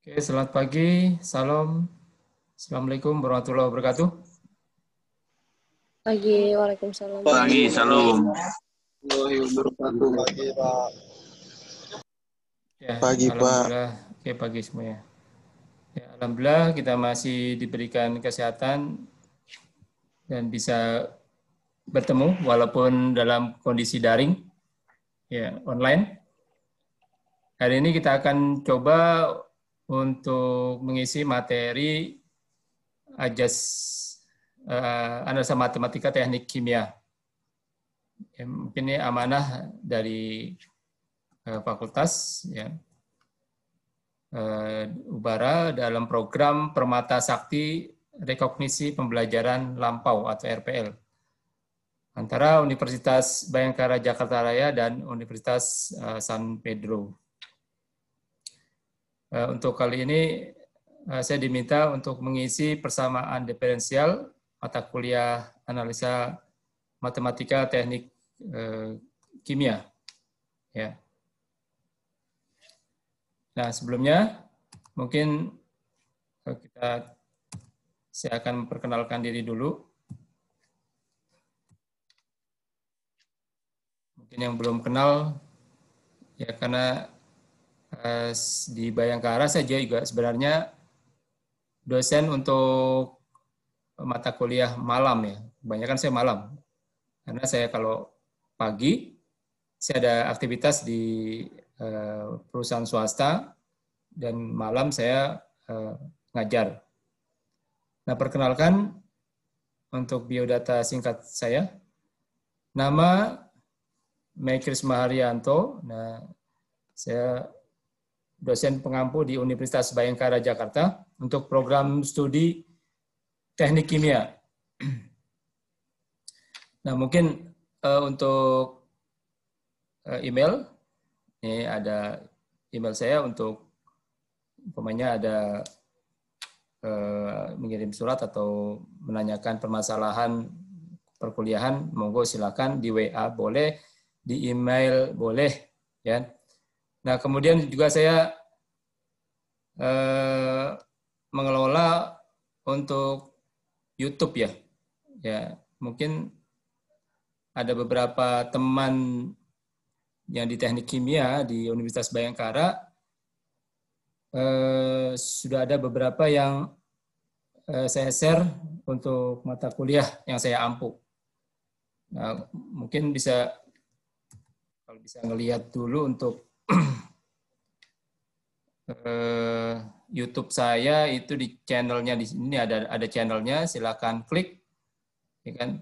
Oke, selamat pagi. Salam. Assalamualaikum warahmatullahi wabarakatuh. Pagi, waalaikumsalam. Pagi, salam. Pagi, Pak. Ya, Pagi, Pak. alhamdulillah. Oke, pagi semuanya. Ya, alhamdulillah kita masih diberikan kesehatan dan bisa bertemu walaupun dalam kondisi daring, ya, online. Hari ini kita akan coba untuk mengisi materi AJAS analisa matematika teknik kimia. Ya, mungkin ini amanah dari fakultas, ya, Ubara dalam program Permata Sakti Rekognisi Pembelajaran Lampau atau RPL antara Universitas Bhayangkara Jakarta Raya dan Universitas San Pedro. Untuk kali ini saya diminta untuk mengisi persamaan diferensial mata kuliah analisa matematika teknik kimia. Ya. Nah, sebelumnya mungkin saya akan memperkenalkan diri dulu. Mungkin yang belum kenal, ya karena di Bhayangkara saja juga sebenarnya dosen untuk mata kuliah malam ya. Kebanyakan saya malam. Karena saya kalau pagi, saya ada aktivitas di perusahaan swasta, dan malam saya ngajar. Nah, perkenalkan untuk biodata singkat saya. Nama Maikrisma Haryanto. Nah, saya dosen pengampu di Universitas Bhayangkara Jakarta untuk program studi teknik kimia. Nah, mungkin untuk email, ini ada email saya untuk umpamanya ada mengirim surat atau menanyakan permasalahan perkuliahan, monggo silakan di WA boleh, di email boleh, ya. Nah, kemudian juga saya mengelola untuk YouTube ya. Ya, mungkin ada beberapa teman yang di teknik kimia di Universitas Bhayangkara sudah ada beberapa yang saya share untuk mata kuliah yang saya ampu. Nah, mungkin bisa kalau bisa ngelihat dulu untuk YouTube saya itu di channelnya di sini ada channelnya, silakan klik, ya kan?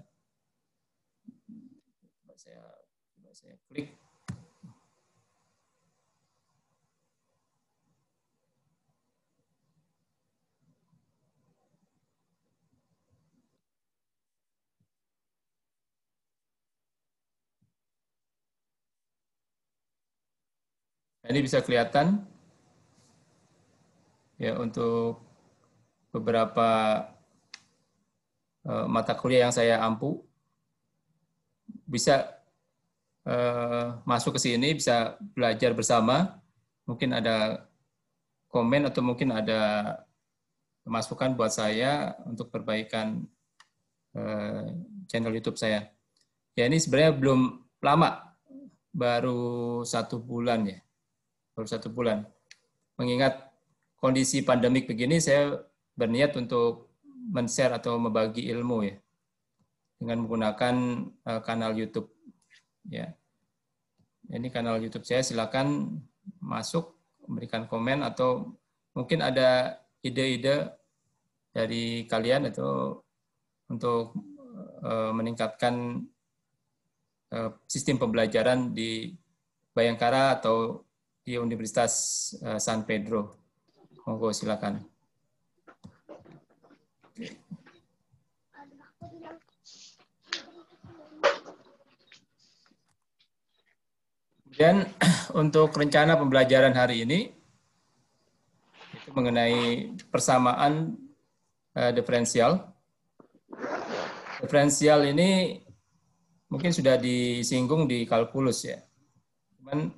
Coba saya klik. Nah, ini bisa kelihatan ya untuk beberapa mata kuliah yang saya ampu. Bisa masuk ke sini, bisa belajar bersama. Mungkin ada komen atau mungkin ada masukan buat saya untuk perbaikan channel YouTube saya. Ya, ini sebenarnya belum lama, baru 1 bulan ya, baru 1 bulan. Mengingat kondisi pandemik begini, saya berniat untuk men-share atau membagi ilmu ya, dengan menggunakan kanal YouTube. Ya, ini kanal YouTube saya, silakan masuk, memberikan komen atau mungkin ada ide-ide dari kalian atau untuk meningkatkan sistem pembelajaran di Bhayangkara atau di Universitas San Pedro. Monggo silakan. Kemudian untuk rencana pembelajaran hari ini itu mengenai persamaan diferensial. Diferensial ini mungkin sudah disinggung di kalkulus ya. Cuman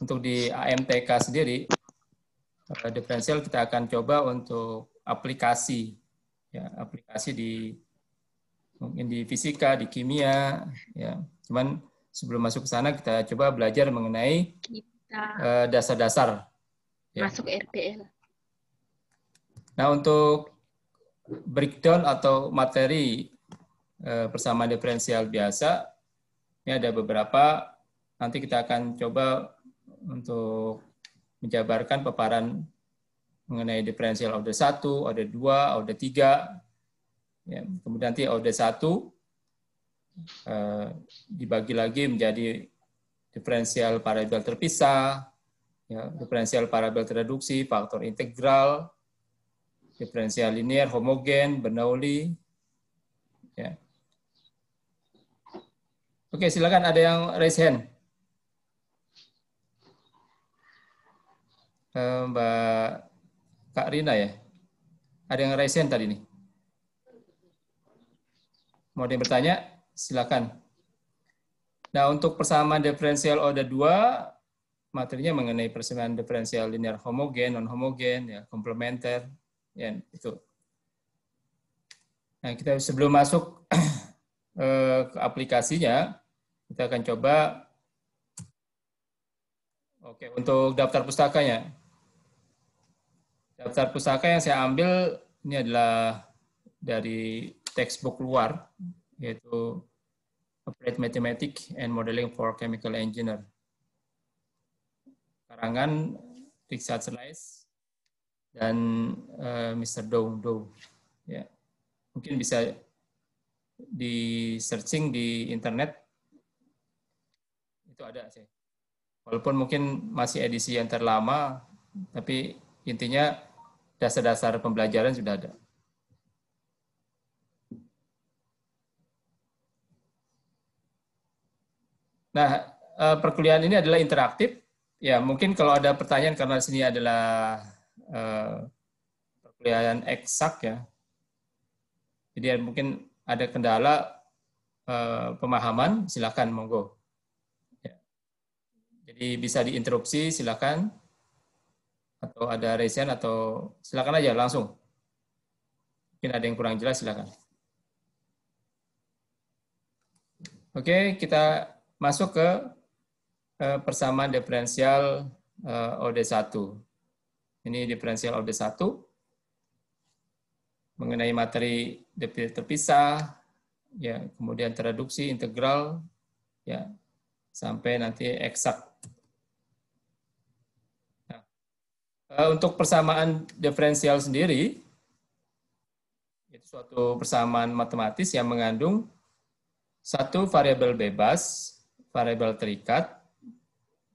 untuk di AMTK sendiri diferensial kita akan coba untuk aplikasi, ya, aplikasi mungkin di fisika, di kimia, ya. Cuman sebelum masuk ke sana kita coba belajar mengenai dasar-dasar. Ya. Masuk RPL. Nah, untuk breakdown atau materi persamaan diferensial biasa, ini ada beberapa. Nanti kita akan coba untuk menjabarkan paparan mengenai diferensial order 1, order 2, order 3. Ya, kemudian nanti order 1 dibagi lagi menjadi diferensial variabel terpisah, ya, diferensial variabel tereduksi, faktor integral, diferensial linear, homogen, Bernoulli. Ya. Oke, silakan ada yang raise hand. Mbak Kak Rina ya? Ada yang raise hand tadi nih? Mau ada yang bertanya? Silakan. Nah, untuk persamaan diferensial order 2, materinya mengenai persamaan diferensial linear homogen, non-homogen, ya, komplementer, ya, itu. Nah, kita sebelum masuk ke aplikasinya, kita akan coba, oke, untuk daftar pustakanya. Daftar pustaka yang saya ambil ini adalah dari textbook luar, yaitu Applied Mathematics and Modeling for Chemical Engineer. Karangan Richard Slice dan Mr. Dow. Ya. Mungkin bisa di searching di internet, itu ada sih. Walaupun mungkin masih edisi yang terlama, tapi intinya dasar-dasar pembelajaran sudah ada. Nah, perkuliahan ini adalah interaktif. Ya, mungkin kalau ada pertanyaan karena sini adalah perkuliahan eksak ya. Jadi mungkin ada kendala pemahaman, silakan monggo. Ya. Jadi bisa diinterupsi, silakan. Atau ada raise hand atau silakan aja langsung. Mungkin ada yang kurang jelas, silakan. Oke, kita masuk ke persamaan diferensial OD1. Ini diferensial OD1 mengenai materi terpisah, ya, kemudian tereduksi, integral, ya, sampai nanti eksak. Nah, untuk persamaan diferensial sendiri, itu suatu persamaan matematis yang mengandung satu variabel bebas, variabel terikat,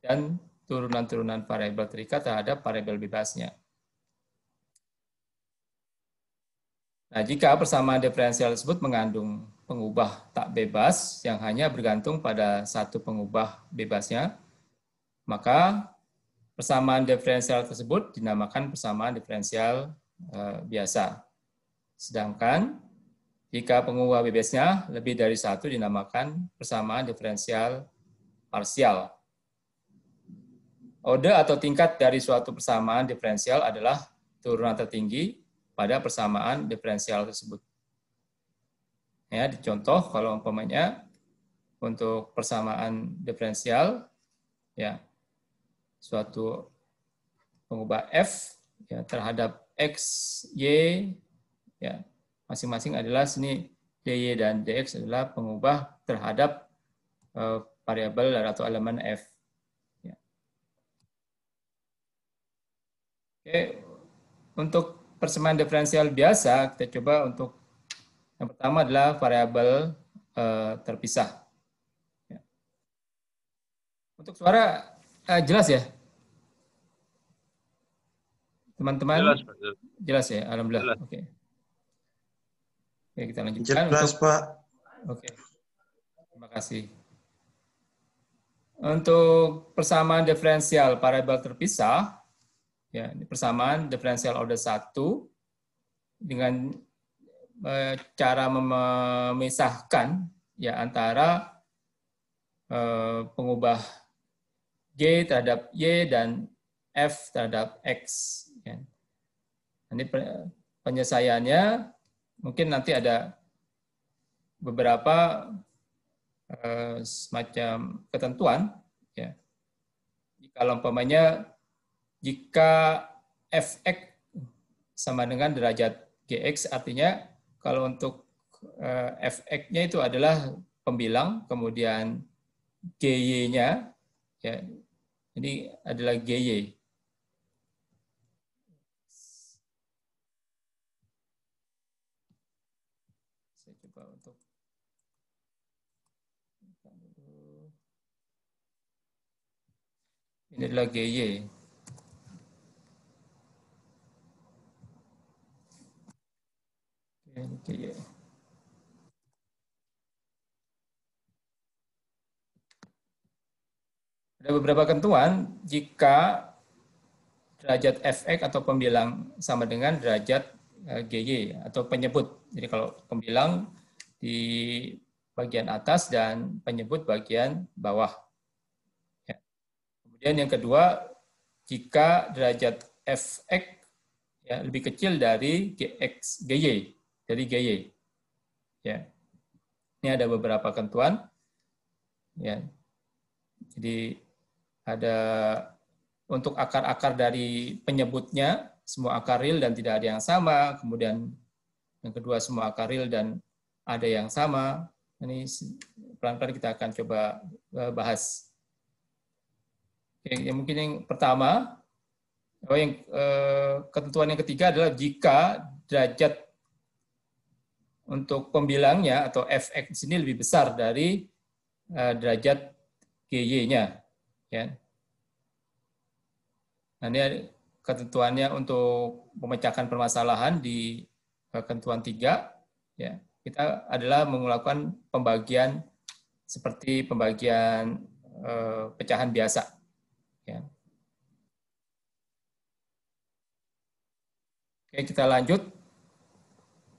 dan turunan-turunan variabel terikat terhadap variabel bebasnya. Nah, jika persamaan diferensial tersebut mengandung pengubah tak bebas yang hanya bergantung pada satu pengubah bebasnya, maka persamaan diferensial tersebut dinamakan persamaan diferensial biasa. Sedangkan jika pengubah bebasnya lebih dari satu dinamakan persamaan diferensial parsial. Orde atau tingkat dari suatu persamaan diferensial adalah turunan tertinggi pada persamaan diferensial tersebut. Ya, dicontoh kalau umpamanya untuk persamaan diferensial, ya, suatu pengubah f ya, terhadap x, y, ya, masing-masing adalah sini dy dan dx adalah pengubah terhadap variabel atau elemen f. Ya. Oke, untuk persamaan diferensial biasa, kita coba untuk yang pertama adalah variabel terpisah. Ya. Untuk suara jelas ya? Teman-teman? Jelas, Pak. Jelas ya? Alhamdulillah. Jelas. Oke. Oke, kita lanjutkan. Jelas, untuk, Pak. Oke. Terima kasih. Untuk persamaan diferensial variabel terpisah, ya, persamaan diferensial order 1 dengan cara memisahkan ya antara pengubah G terhadap Y dan F terhadap X. Ya. Ini penyelesaiannya mungkin nanti ada beberapa semacam ketentuan. Ya. Kalau umpamanya jika Fx sama dengan derajat Gx, artinya kalau untuk Fx-nya itu adalah pembilang, kemudian Gy-nya, ya, ini adalah Gy. Saya coba untuk ini adalah Gy. Gy. Ada beberapa ketentuan jika derajat Fx atau pembilang sama dengan derajat Gy atau penyebut. Jadi kalau pembilang di bagian atas dan penyebut bagian bawah. Ya. Kemudian yang kedua, jika derajat Fx ya, lebih kecil dari Gy, dari Gy. Ya. Ini ada beberapa ketentuan. Ya. Jadi ada untuk akar-akar dari penyebutnya, semua akar real dan tidak ada yang sama. Kemudian yang kedua, semua akar real dan ada yang sama. Ini pelan-pelan kita akan coba bahas. Oke, mungkin yang pertama, ketentuan yang ketiga adalah jika derajat untuk pembilangnya atau Fx di sini lebih besar dari derajat Gy-nya. Ya. Nah, ini ketentuannya untuk memecahkan permasalahan di ketentuan 3. Ya, kita adalah melakukan pembagian seperti pembagian pecahan biasa. Ya. Oke, kita lanjut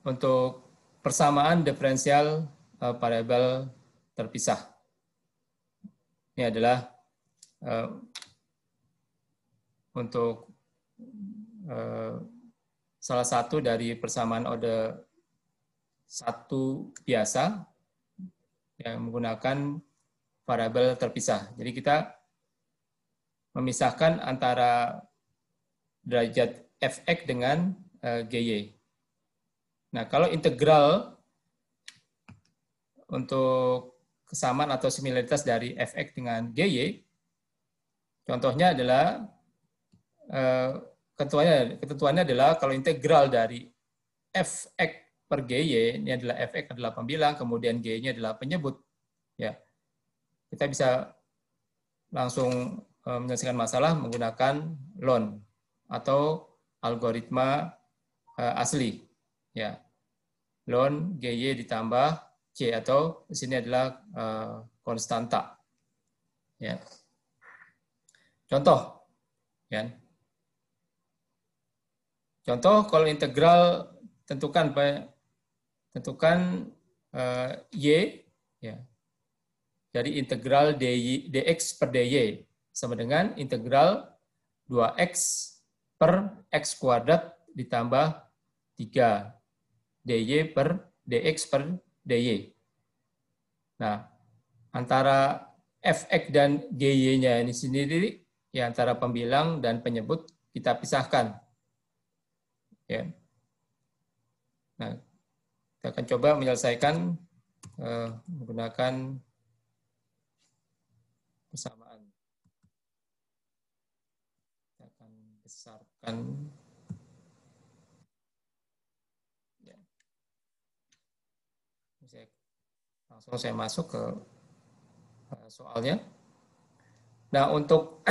untuk persamaan diferensial variabel terpisah. Ini adalah untuk salah satu dari persamaan order 1 biasa yang menggunakan variabel terpisah. Jadi kita memisahkan antara derajat Fx dengan Gy. Nah, kalau integral untuk kesamaan atau similaritas dari Fx dengan Gy, contohnya adalah ketentuannya adalah kalau integral dari Fx per Gy, ini adalah Fx adalah pembilang, kemudian Gy-nya adalah penyebut. Ya, kita bisa langsung menyelesaikan masalah menggunakan LON atau algoritma asli. Ya, LON Gy ditambah C atau di sini adalah konstanta. Ya. Contoh, ya. Contoh kalau integral tentukan y, ya. Jadi integral dx per dy sama dengan integral 2x per x kuadrat ditambah 3 dy per dx per dy. Nah, antara Fx dan Gy-nya ini sendiri, ya antara pembilang dan penyebut kita pisahkan. Ya. Nah, kita akan coba menyelesaikan menggunakan persamaan. Kita akan besarkan. Ya. Langsung saya masuk ke soalnya. Nah, untuk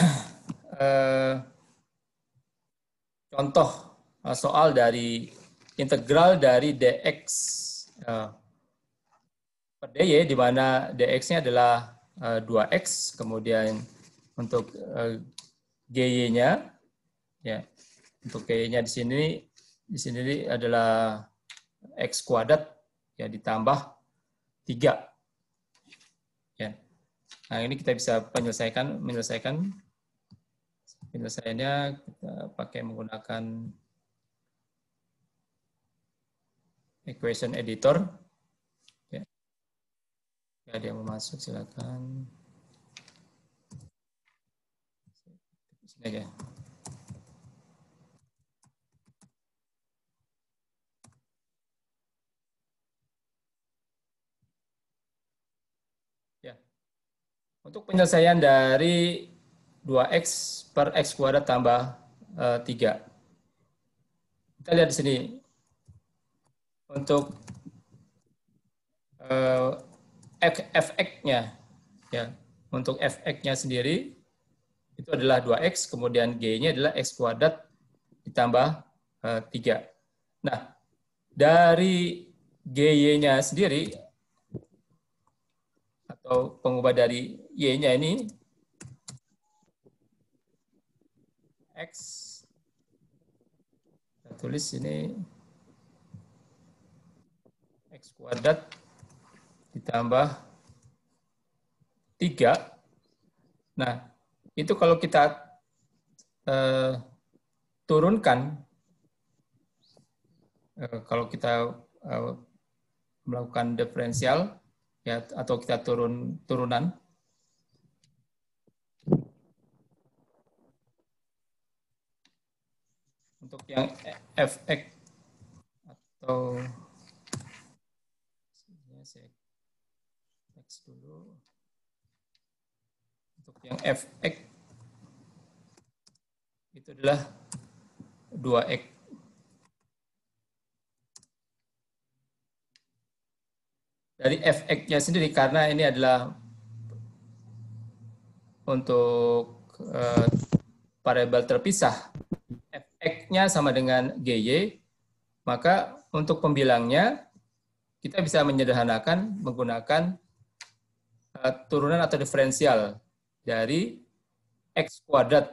contoh soal dari integral dari dx per dy, di mana dx-nya adalah 2x, kemudian untuk gy-nya, ya, untuk gy-nya di sini adalah x kuadrat, ya, ditambah 3. Ya. Nah, ini kita bisa menyelesaikan Penyelesaiannya kita pakai menggunakan equation editor. Ya, ya dia mau masuk, silakan. Sini aja. Ya. Untuk penyelesaian dari 2x per x kuadrat tambah 3. Kita lihat di sini. Untuk fx-nya, ya, untuk fx-nya sendiri itu adalah 2x, kemudian g-nya adalah x kuadrat ditambah 3. Nah, dari gy-nya sendiri atau pengubah dari y-nya ini x, kita tulis ini x kuadrat ditambah 3. Nah, itu kalau kita turunkan, kalau kita melakukan diferensial, ya, atau kita turunan, untuk yang fx atau saya x dulu, untuk yang fx itu adalah 2x. Dari fx-nya sendiri, karena ini adalah untuk variabel terpisah, fx-nya sama dengan gy, maka untuk pembilangnya kita bisa menyederhanakan menggunakan turunan atau diferensial dari x kuadrat.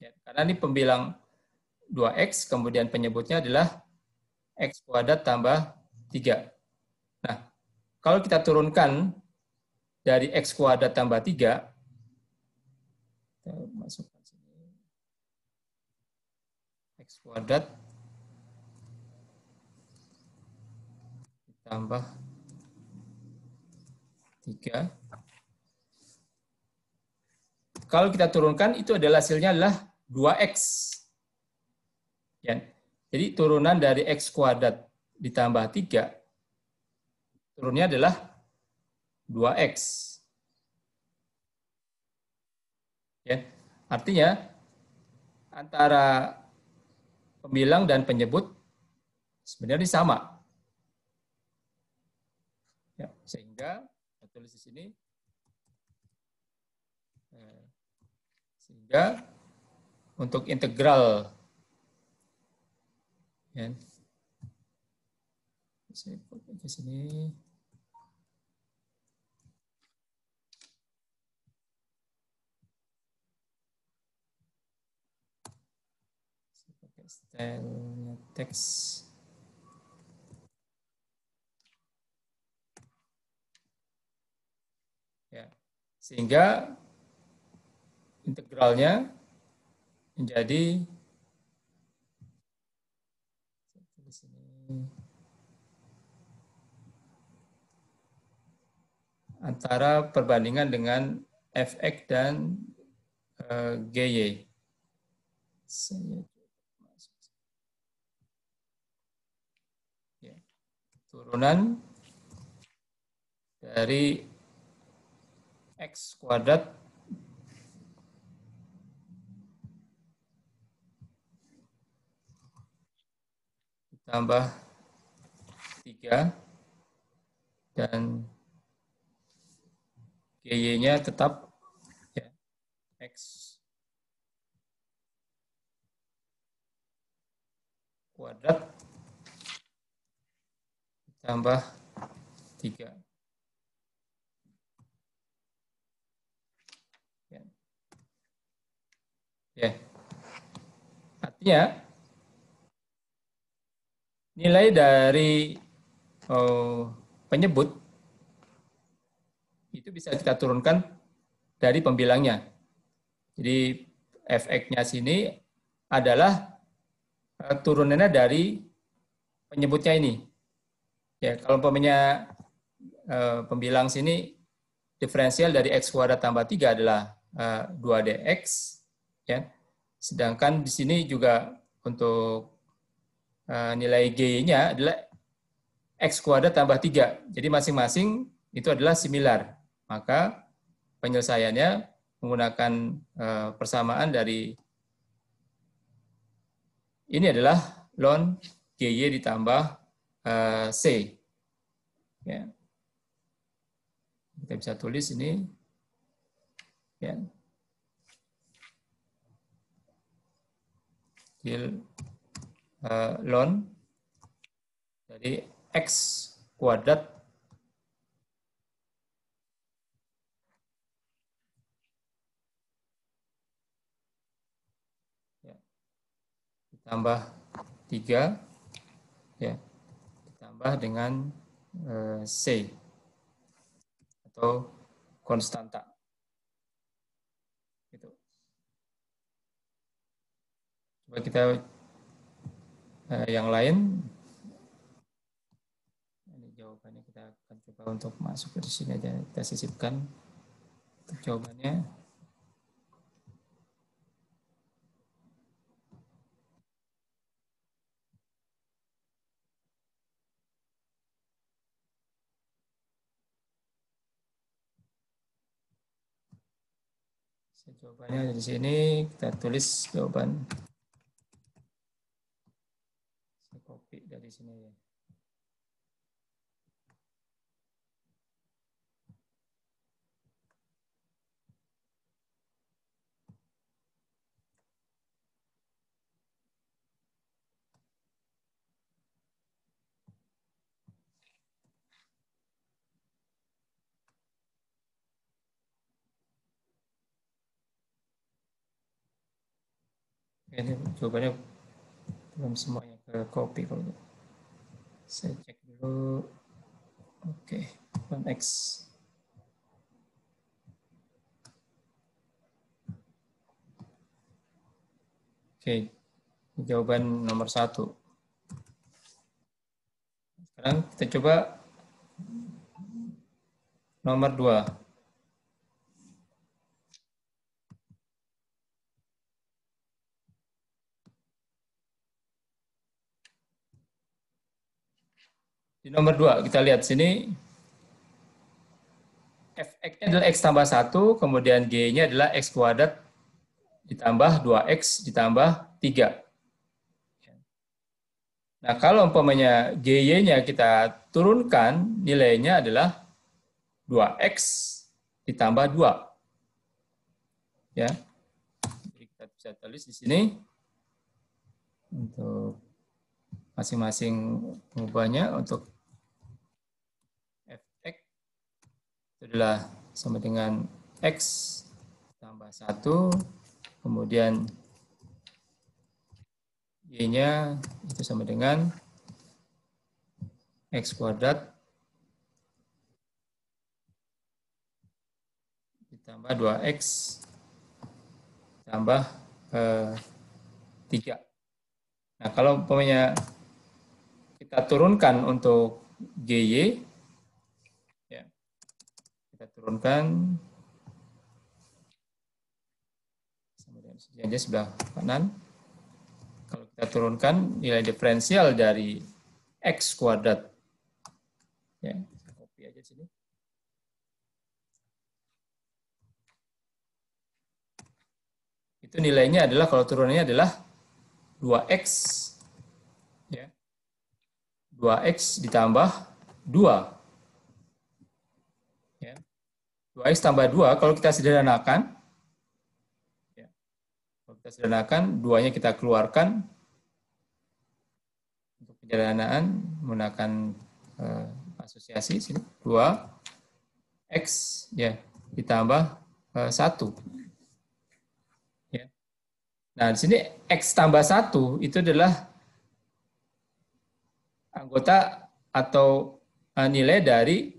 Ya, karena ini pembilang 2x, kemudian penyebutnya adalah x kuadrat tambah 3. Nah, kalau kita turunkan dari x kuadrat tambah 3, kita masukkan sini, x kuadrat ditambah 3. Kalau kita turunkan, itu adalah hasilnya adalah 2x. Ya. Jadi turunan dari x kuadrat ditambah 3, turunnya adalah 2x. Ya. Artinya, antara pembilang dan penyebut sebenarnya sama. Ya, sehingga saya tulis di sini, sehingga untuk integral, ya, saya pakai ke sini, saya pakai stylenya teks. Ya, sehingga integralnya menjadi di sini, antara perbandingan dengan fx dan gy. Ya, turunan dari x kuadrat tambah 3 dan gy-nya tetap, ya, x kuadrat tambah 3. Ya. Ya. Artinya nilai dari penyebut itu bisa kita turunkan dari pembilangnya. Jadi fx-nya sini adalah turunannya dari penyebutnya ini. Ya, kalau umpamanya pembilang sini diferensial dari x kuadrat tambah 3 adalah 2dx, ya. Sedangkan di sini juga untuk nilai g-nya adalah x kuadrat tambah 3. Jadi masing-masing itu adalah similar. Maka penyelesaiannya menggunakan persamaan dari ini adalah ln GY ditambah C. Ya. Kita bisa tulis ini. Ya. Ln dari X kuadrat ditambah 3, ya, ditambah dengan C atau konstanta. Gitu. Coba kita yang lain. Ini jawabannya kita akan coba untuk masuk ke sini aja. Kita sisipkan untuk jawabannya. Jawabannya di sini, kita tulis jawaban. Saya copy dari sini ya. Ini jawabannya belum semuanya ke copy kalau gitu. Saya cek dulu. Oke, X. Oke, jawaban nomor 1. Sekarang kita coba nomor 2. Di nomor 2, kita lihat sini, fx-nya adalah x tambah 1, kemudian g-nya adalah x kuadrat ditambah 2x ditambah 3. Nah, kalau umpamanya GY-nya kita turunkan, nilainya adalah 2x ditambah 2. Ya. Jadi kita bisa tulis di sini untuk masing-masing pengubahnya. Untuk fx itu adalah sama dengan x tambah 1, kemudian y-nya itu sama dengan x kuadrat ditambah 2x tambah 3. Nah, kalau umpamanya kita turunkan untuk GY, ya, kita turunkan aja sebelah kanan. Kalau kita turunkan nilai diferensial dari x kuadrat, ya, copy aja sini. Itu nilainya adalah, kalau turunannya adalah 2x, ya, 2x ditambah 2. Ya. 2x tambah 2, kalau kita sederhanakan, ya, kalau kita sederhanakan, 2-nya kita keluarkan. Untuk penyederhanaan menggunakan asosiasi sini, 2x, ya, ditambah 1. Ya. Nah, di sini x tambah 1 itu adalah anggota atau nilai dari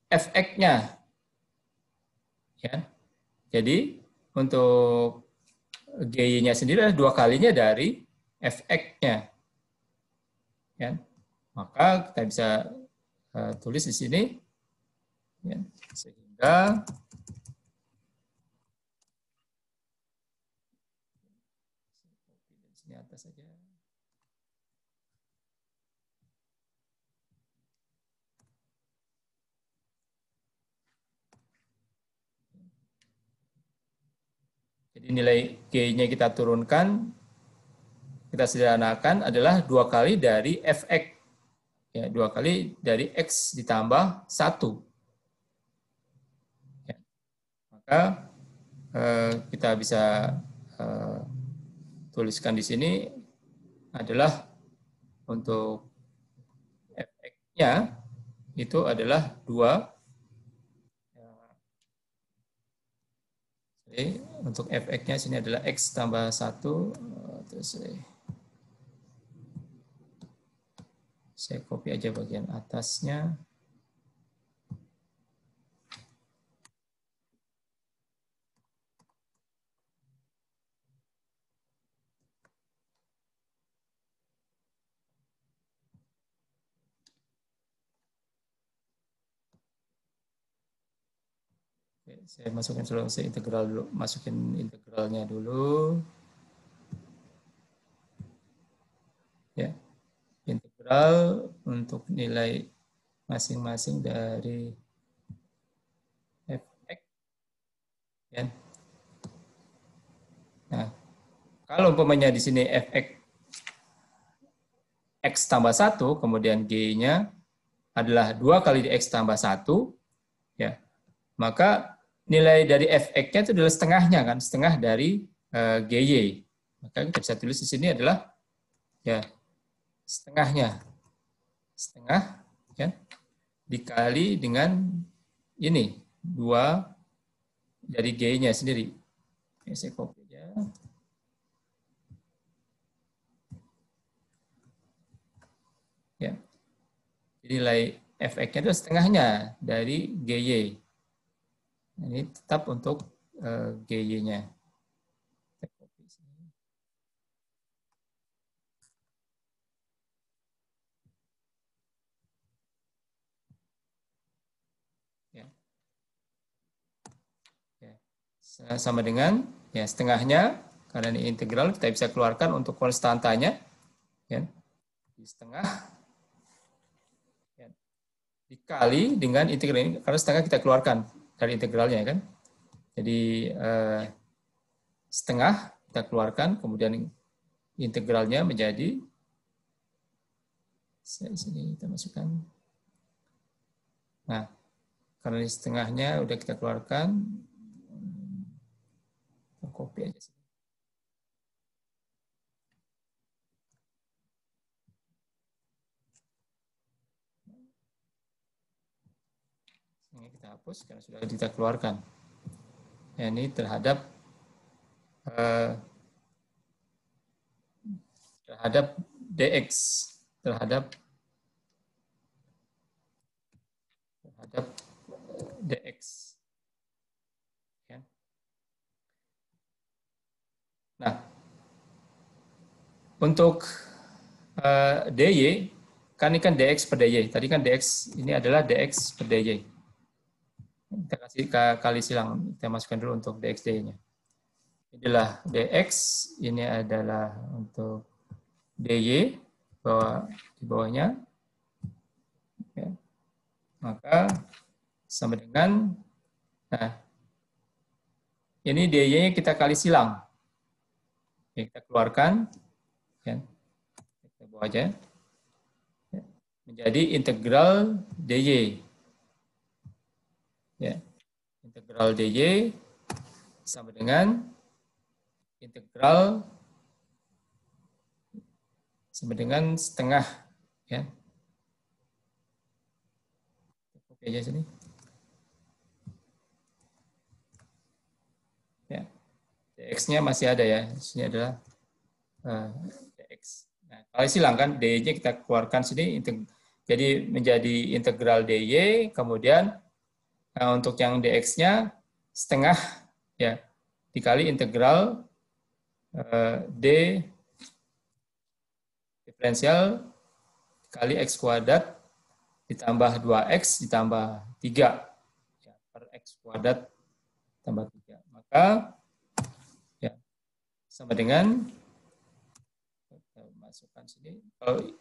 fx-nya. Ya. Jadi untuk GY-nya sendiri adalah 2 kalinya dari fx-nya. Ya. Maka kita bisa tulis di sini, ya, sehingga di atas saja. Jadi nilai G-nya kita turunkan, kita sederhanakan adalah 2 kali dari fx. Ya, 2 kali dari x ditambah 1. Ya. Maka kita bisa tuliskan di sini adalah untuk fx-nya itu adalah 2. Jadi untuk fx-nya sini adalah x tambah 1. Terus saya copy aja bagian atasnya. Oke, saya masukin dulu, saya integral dulu, masukin integralnya dulu. Ya, integral untuk nilai masing-masing dari fx. Ya. Nah, kalau umpamanya di sini fx x tambah 1, kemudian g-nya adalah 2 kali x tambah 1, ya, maka nilai dari fx-nya itu adalah setengahnya, kan, setengah dari gy. Maka kita bisa tulis di sini adalah ya setengahnya, setengah, ya, dikali dengan ini 2 dari g-nya sendiri. Oke, saya copy aja. Ya. Jadi nilai fx-nya itu setengahnya dari gy. Ini tetap untuk gy-nya. Ya. Ya. Sama dengan ya setengahnya, karena ini integral kita bisa keluarkan untuk konstantanya, ya, di setengah, ya, dikali dengan integral ini, karena setengah kita keluarkan dari integralnya, kan. Jadi setengah kita keluarkan, kemudian integralnya menjadi, sini kita masukkan. Nah, karena ini setengahnya udah kita keluarkan, copy aja. Ini kita hapus karena sudah kita keluarkan. Ya, ini terhadap dx, terhadap dx. Ya. Nah, untuk dy, kan ini kan dx per dy. Tadi kan dx ini adalah dx per dy. Kita kasih kali silang, kita masukkan dulu untuk dx dy-nya. Inilah dx, ini adalah untuk dy di bawahnya. Ya. Maka sama dengan, nah, ini dy-nya kita kali silang. Ya, kita keluarkan, ya, kita bawa aja, ya, menjadi integral dy. Ya, integral dy sama dengan integral sama dengan setengah, ya. Oke aja sini. Ya. Dx-nya masih ada, ya. Sini adalah dx. Nah, kalau silang kan dy-nya kita keluarkan sini, jadi menjadi integral dy, kemudian untuk yang dx-nya setengah, ya, dikali integral D diferensial kali X kuadrat ditambah 2X ditambah 3. Ya, per X kuadrat tambah 3. Maka ya, sama dengan, kita masukkan sini, kalau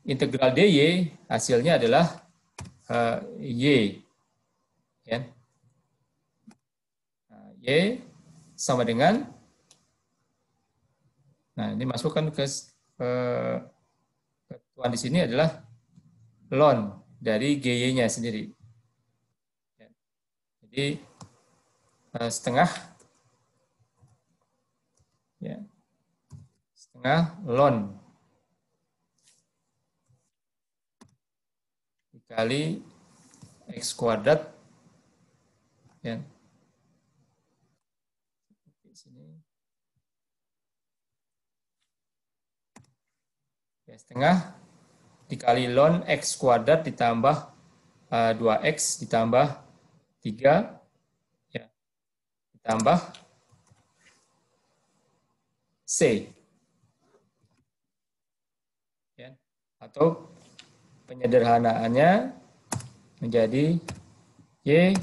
integral dy hasilnya adalah y. Ya. Nah, y sama dengan, nah ini masukkan ke ketentuan di sini adalah ln dari gy-nya sendiri. Ya. Jadi setengah, ya, setengah ln dikali X kuadrat, ya, di sini, ya, setengah dikali ln X kuadrat ditambah 2X ditambah 3, ya, ditambah C. Ya, atau penyederhanaannya menjadi Y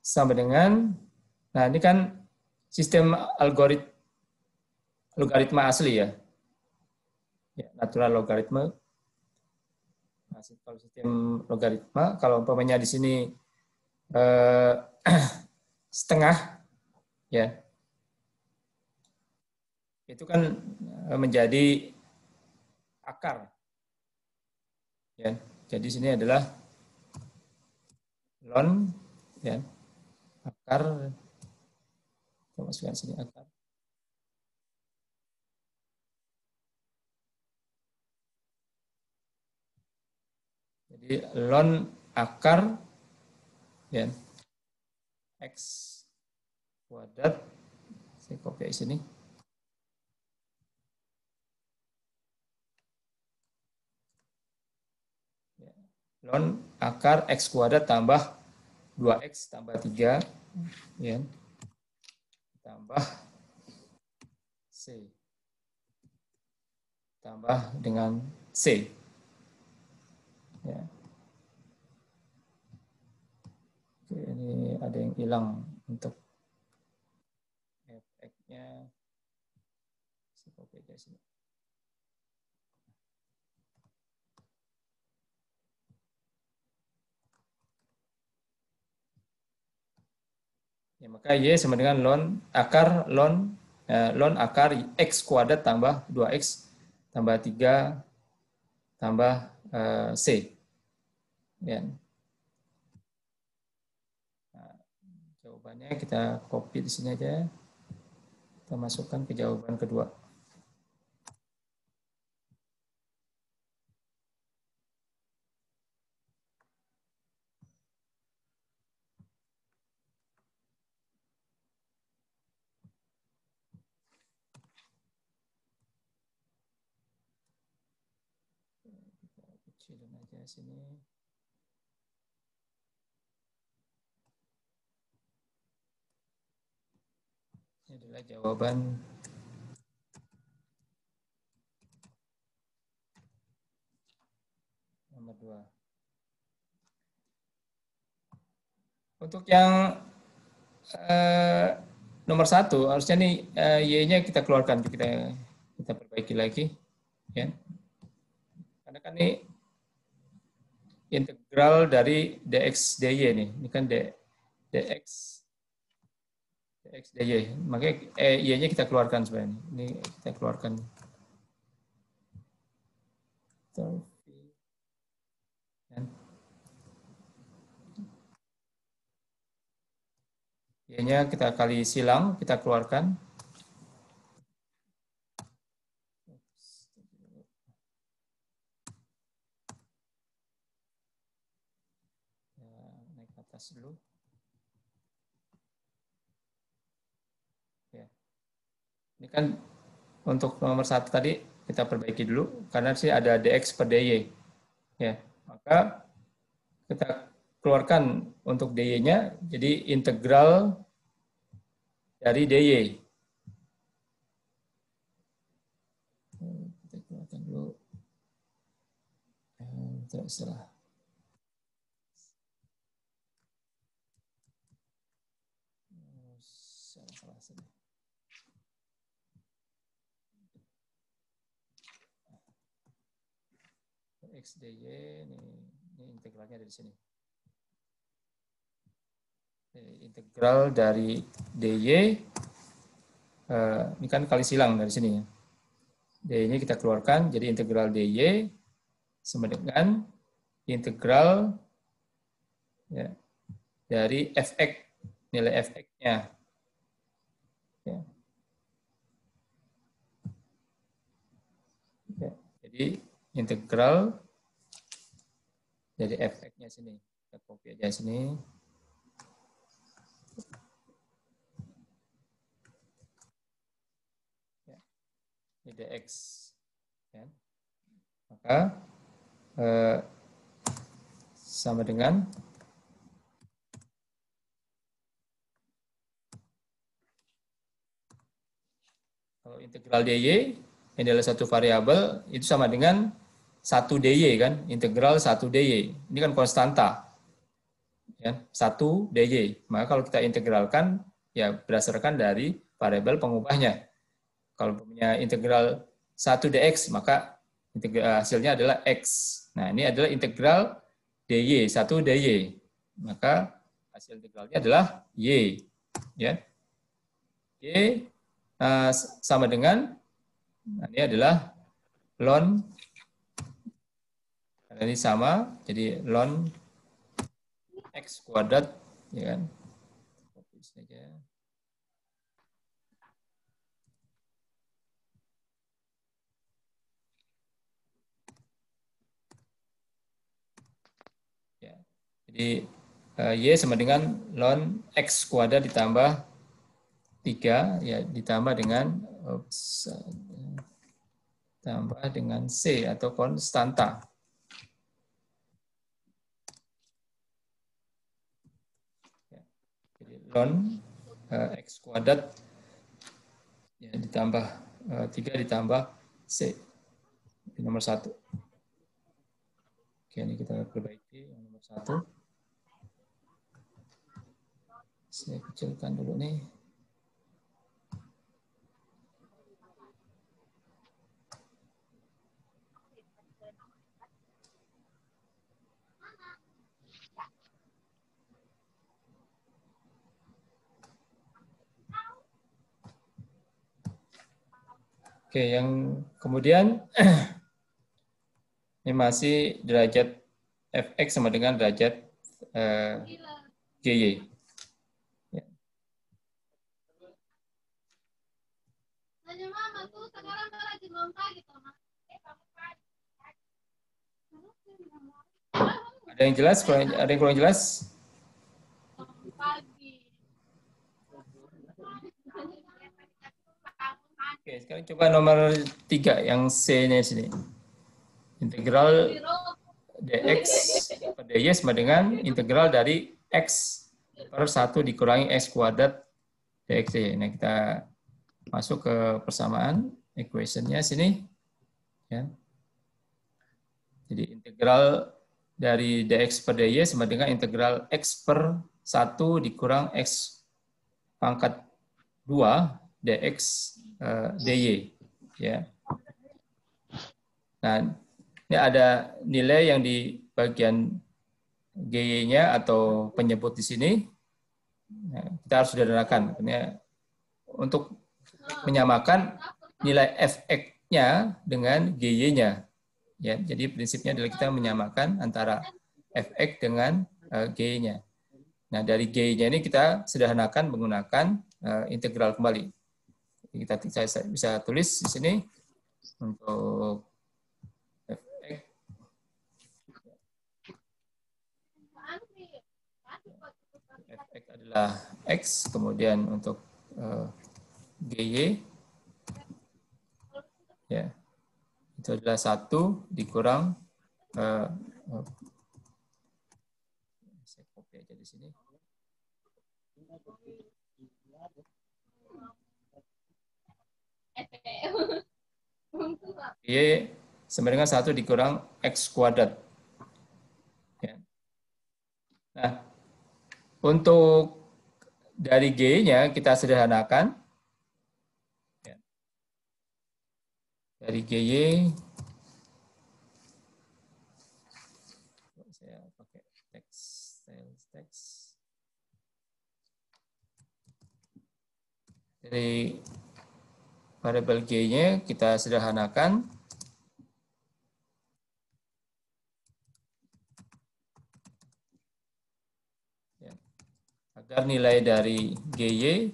sama dengan, nah ini kan sistem logaritma asli ya. Ya, natural logaritma. Nah, kalau sistem logaritma, kalau umpamanya di sini setengah, ya, itu kan menjadi akar. Ya, jadi sini adalah ln, ya, akar, kita masukkan sini akar. Jadi ln akar, ya, X kuadrat, saya copy sini. Ya, ln akar X kuadrat tambah 2X tambah 3, ya, tambah C, tambah dengan C. Ya. Oke, ini ada yang hilang untuk efeknya. Saya copy dari sini. Ya, maka Y sama dengan ln akar X kuadrat tambah 2X tambah 3 tambah C. Ya. Nah, jawabannya kita copy di sini aja. Kita masukkan ke jawaban kedua. Kecilin aja sini. Ini adalah jawaban nomor 2. Untuk yang nomor 1, harusnya nih Y-nya kita keluarkan, kita perbaiki lagi, ya. Karena kan ini integral dari dx dy nih, ini kan dx dy, makanya Y-nya kita keluarkan sebenarnya. Ini kita keluarkan. Y-nya kita kali silang, kita keluarkan. Naik ke atas dulu. Ya. Ini kan untuk nomor 1 tadi kita perbaiki dulu, karena sih ada dx per dy. Ya, maka kita keluarkan untuk dy-nya, jadi integral dari dy. tidak salah. X dy ini integralnya dari sini. Integral dari dy ini kan kali silang dari sini ya. Dy-nya kita keluarkan, jadi integral dy sama dengan integral ya, dari fx, nilai fx-nya. Ya. Ya. Jadi integral dari fx-nya sini. Kita copy aja sini. Ya. Ini dx. Ya. Maka sama dengan kalau integral dy ini adalah satu variabel, itu sama dengan 1 dy kan, integral 1 dy. Ini kan konstanta. Ya, 1 dy. Maka kalau kita integralkan ya berdasarkan dari variabel pengubahnya. Kalau punya integral 1 dx, maka hasilnya adalah x. Nah, ini adalah integral dy, 1 dy. Maka hasil integralnya adalah y. Ya. Y sama dengan, nah ini adalah ln, karena ini sama, jadi ln x kuadrat, ya kan? Copy saja. Ya. Jadi y sama dengan ln x kuadrat ditambah 3 ya ditambah dengan c atau konstanta. Ya. Jadi ln x kuadrat ya ditambah 3 ditambah c di nomor 1. Oke, ini kita perbaiki yang nomor 1. Saya kecilkan dulu nih. Oke, yang kemudian ini masih derajat fx sama dengan derajat gy. Ya. Ada yang jelas? Ada yang kurang jelas? Oke, sekarang coba nomor 3 yang C-nya sini. Integral dx per dy sama dengan integral dari x per 1 dikurangi x kuadrat dx. Nah, kita masuk ke persamaan equation-nya sini. Ya. Jadi integral dari dx per dy sama dengan integral x per 1 dikurang x pangkat 2 dx dy. Ya. Nah, ini ada nilai yang di bagian gy-nya atau penyebut di sini. Nah, kita harus sederhanakan. Untuk menyamakan nilai fx-nya dengan gy-nya. Ya, jadi prinsipnya adalah kita menyamakan antara fx dengan g-nya. Nah, dari g-nya ini kita sederhanakan menggunakan integral kembali. Saya bisa tulis di sini untuk fx adalah x, kemudian untuk gy ya itu adalah 1 dikurang saya copy aja di sini. Y sama dengan 1 dikurang x kuadrat. Nah, untuk dari G-nya kita sederhanakan. Ya. Dari GY, saya pakai teks. Dari variabel G-nya kita sederhanakan. Ya. Agar nilai dari GY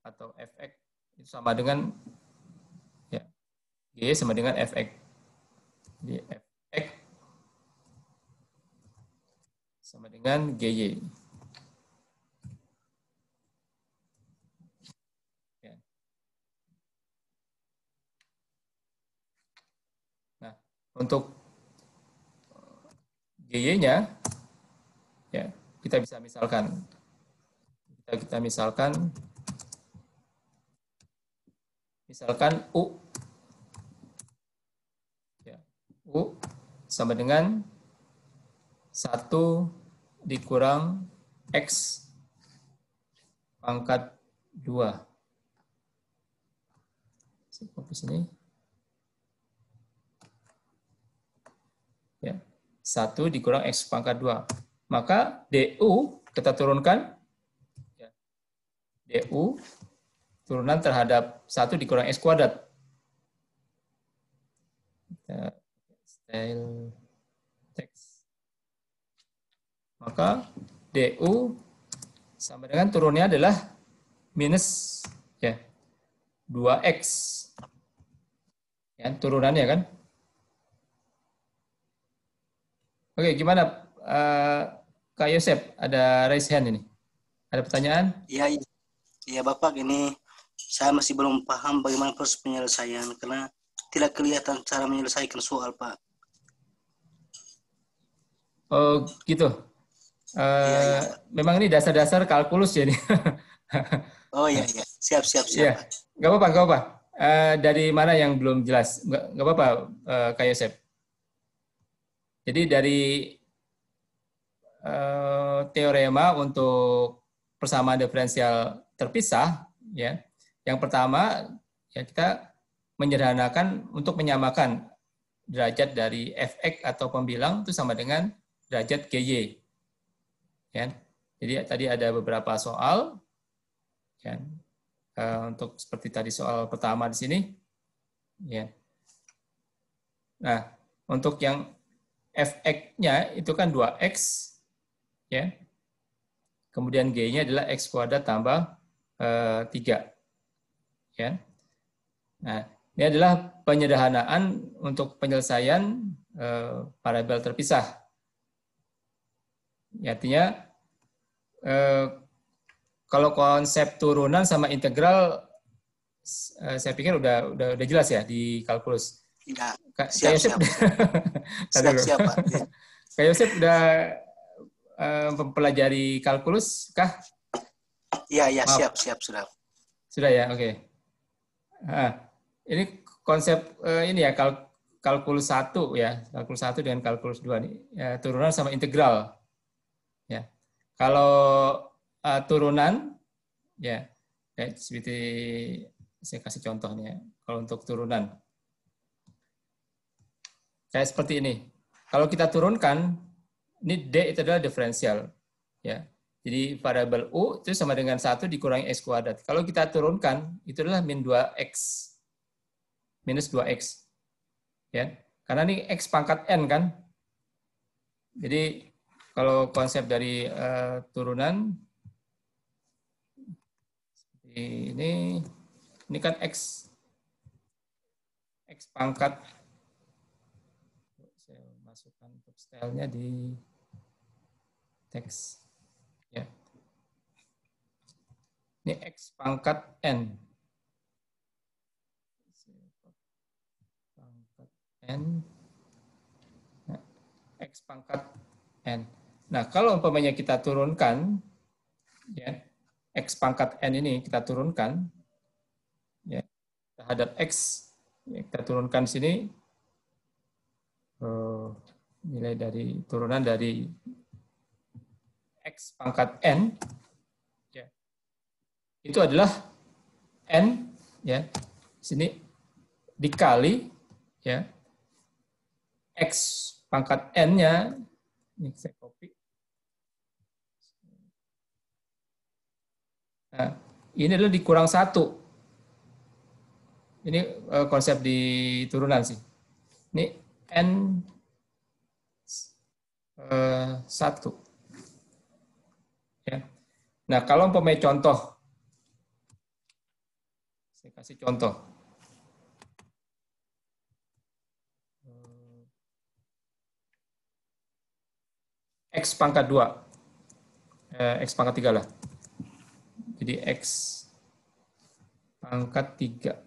atau fx itu sama dengan ya, GY sama dengan fx. Jadi fx sama dengan GY. Ya. Nah, untuk GY-nya ya, kita bisa misalkan U ya, U sama dengan 1 dikurang X pangkat 2. Saya fokus ini. Ya. 1 dikurang X pangkat 2. Maka DU kita turunkan. Ya. DU turunan terhadap 1 dikurang X kuadrat. Style text. Maka DU sama dengan turunnya adalah minus ya 2X. Ya, turunannya kan. Oke, gimana Kak Yosep? Ada raise hand ini. Ada pertanyaan? Iya, iya Bapak, ini saya masih belum paham bagaimana proses penyelesaian karena tidak kelihatan cara menyelesaikan soal, Pak. Oh, gitu. Iya, Pak. Memang ini dasar-dasar kalkulus ya nih. Oh iya, iya. Siap, Iya, Pak. nggak apa-apa. Dari mana yang belum jelas? Nggak apa-apa, Kak Yosep. Jadi dari teorema untuk persamaan diferensial terpisah, ya. Yang pertama, ya kita menyederhanakan untuk menyamakan derajat dari fx atau pembilang itu sama dengan derajat GY. Ya. Jadi tadi ada beberapa soal, ya. Untuk seperti tadi soal pertama di sini, ya. Nah, untuk yang fx-nya itu kan 2x, ya. Kemudian g-nya adalah x kuadrat tambah 3. Ya. Nah, ini adalah penyederhanaan untuk penyelesaian variabel terpisah. Ya, artinya kalau konsep turunan sama integral saya pikir udah jelas ya di kalkulus. Iya, Kak Yosep, siap, Pak. Ya. Kak Yosep udah mempelajari kalkulus kah? Iya, Maaf. siap sudah. Sudah ya, oke. Nah, ini konsep ini ya kalkulus 1 ya, kalkulus 1 dengan kalkulus 2 nih, ya, turunan sama integral. Ya. Kalau turunan ya, seperti saya kasih contohnya. Kalau untuk turunan kayak seperti ini. Kalau kita turunkan, ini D itu adalah diferensial. Ya. Jadi variabel U itu sama dengan 1 dikurangi X kuadrat. Kalau kita turunkan, itu adalah min 2X. Minus 2X. Ya. Karena ini X pangkat N kan. Jadi kalau konsep dari turunan, ini kan X pangkat, saya masukkan untuk stylenya di teks. Ya. Ini X pangkat N. Pangkat N. Nah, X pangkat N. Nah, kalau umpamanya kita turunkan, ya, X pangkat N ini kita turunkan, ya, terhadap X, ya, kita turunkan sini, nilai dari turunan dari X pangkat N, ya, itu adalah N, ya, sini dikali, ya, X pangkat N-nya, ini saya copy. Nah, ini adalah dikurang 1. Ini konsep di turunan sih. Ini N 1. Ya. Nah, kalau umpamanya contoh, saya kasih contoh. X pangkat 2. X pangkat 3 lah. Jadi X pangkat 3.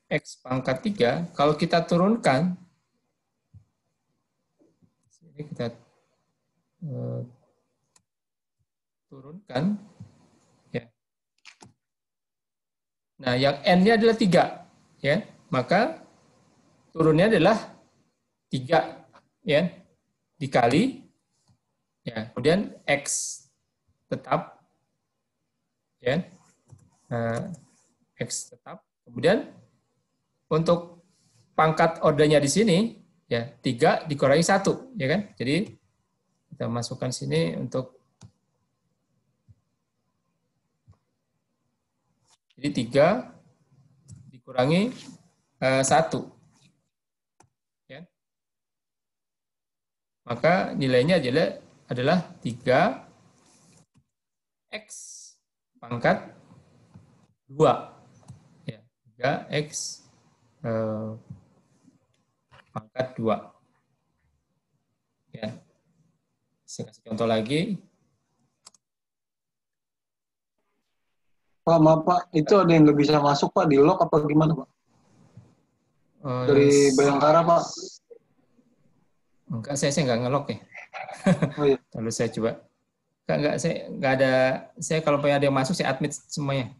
X pangkat 3, kalau kita turunkan, ini kita turunkan, ya. Nah, yang N-nya adalah 3, ya. Maka turunnya adalah 3, ya, dikali, ya, kemudian X tetap, ya, X tetap, kemudian untuk pangkat ordernya di sini, ya, 3 dikurangi 1, ya kan? Jadi kita masukkan sini untuk, jadi 3 dikurangi 1. Ya. Maka nilainya adalah 3 X pangkat 2. Ya, 3X pangkat 2. Ya. Saya kasih contoh lagi. Pak, maaf Pak, itu ada yang nggak bisa masuk Pak, di lock apa gimana Pak? Dari Bayangkara Pak. Enggak, saya nggak ngelok ya. Oh iya. Lalu saya coba. Saya nggak ada. Saya kalau ada yang masuk saya admit semuanya.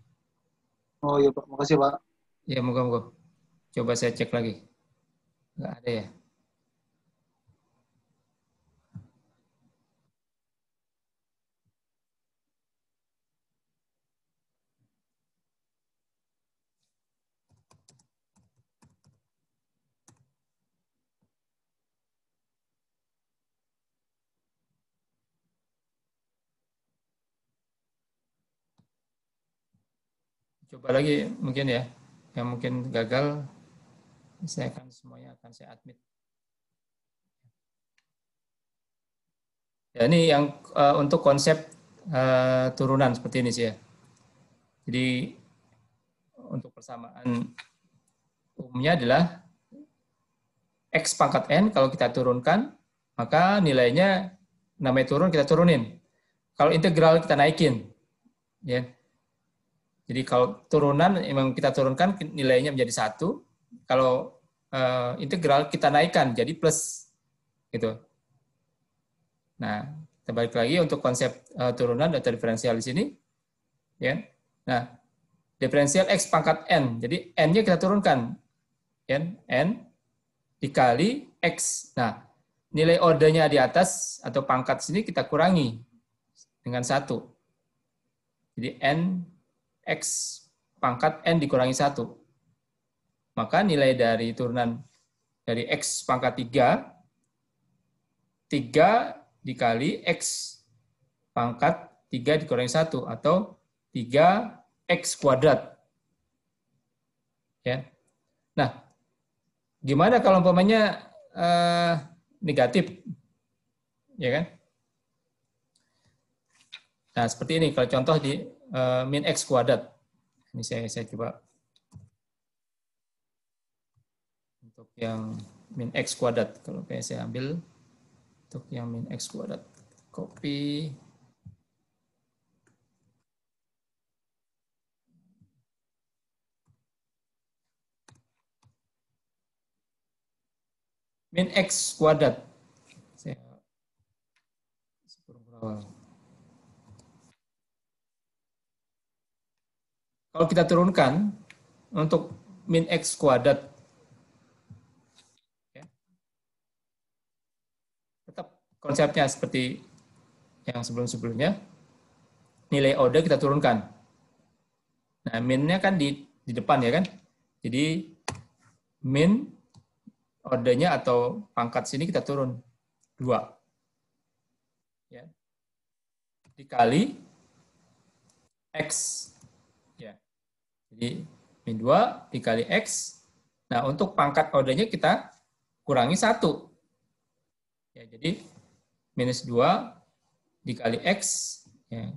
Oh iya Pak, makasih Pak. Ya, moga-moga. Coba saya cek lagi. Nggak ada ya. Coba lagi mungkin ya. Yang mungkin gagal, saya akan semuanya akan saya admit. Ya, ini yang untuk konsep turunan seperti ini sih ya. Jadi untuk persamaan umumnya adalah X pangkat N kalau kita turunkan, maka nilainya namanya turun, kita turunin. Kalau integral kita naikin. Ya. Jadi kalau turunan memang kita turunkan nilainya menjadi 1. Kalau integral kita naikkan jadi plus. Gitu. Nah, kita balik lagi untuk konsep turunan atau diferensial di sini. Ya. Nah, diferensial X pangkat N. Jadi N-nya kita turunkan. Ya, N dikali X. Nah, nilai ordernya di atas atau pangkat sini kita kurangi dengan 1. Jadi N X pangkat N dikurangi 1. Maka nilai dari turunan dari X pangkat 3, 3 dikali X pangkat 3 dikurangi 1, atau 3X kuadrat. Ya. Nah, gimana kalau umpamanya negatif? Ya kan? Nah, seperti ini kalau contoh di min X kuadrat. Ini saya coba untuk yang min X kuadrat. Kalau kayak saya ambil untuk yang min X kuadrat. Copy. Min X kuadrat. Saya kalau kita turunkan untuk min X kuadrat, ya, tetap konsepnya seperti yang sebelum-sebelumnya, nilai order kita turunkan. Nah, min-nya kan di depan ya kan. Jadi min ordernya atau pangkat sini kita turun 2. Ya. Dikali X. Ya. Jadi min 2 dikali X. Nah, untuk pangkat ordernya kita kurangi 1. Ya, jadi minus 2 dikali X. Ya.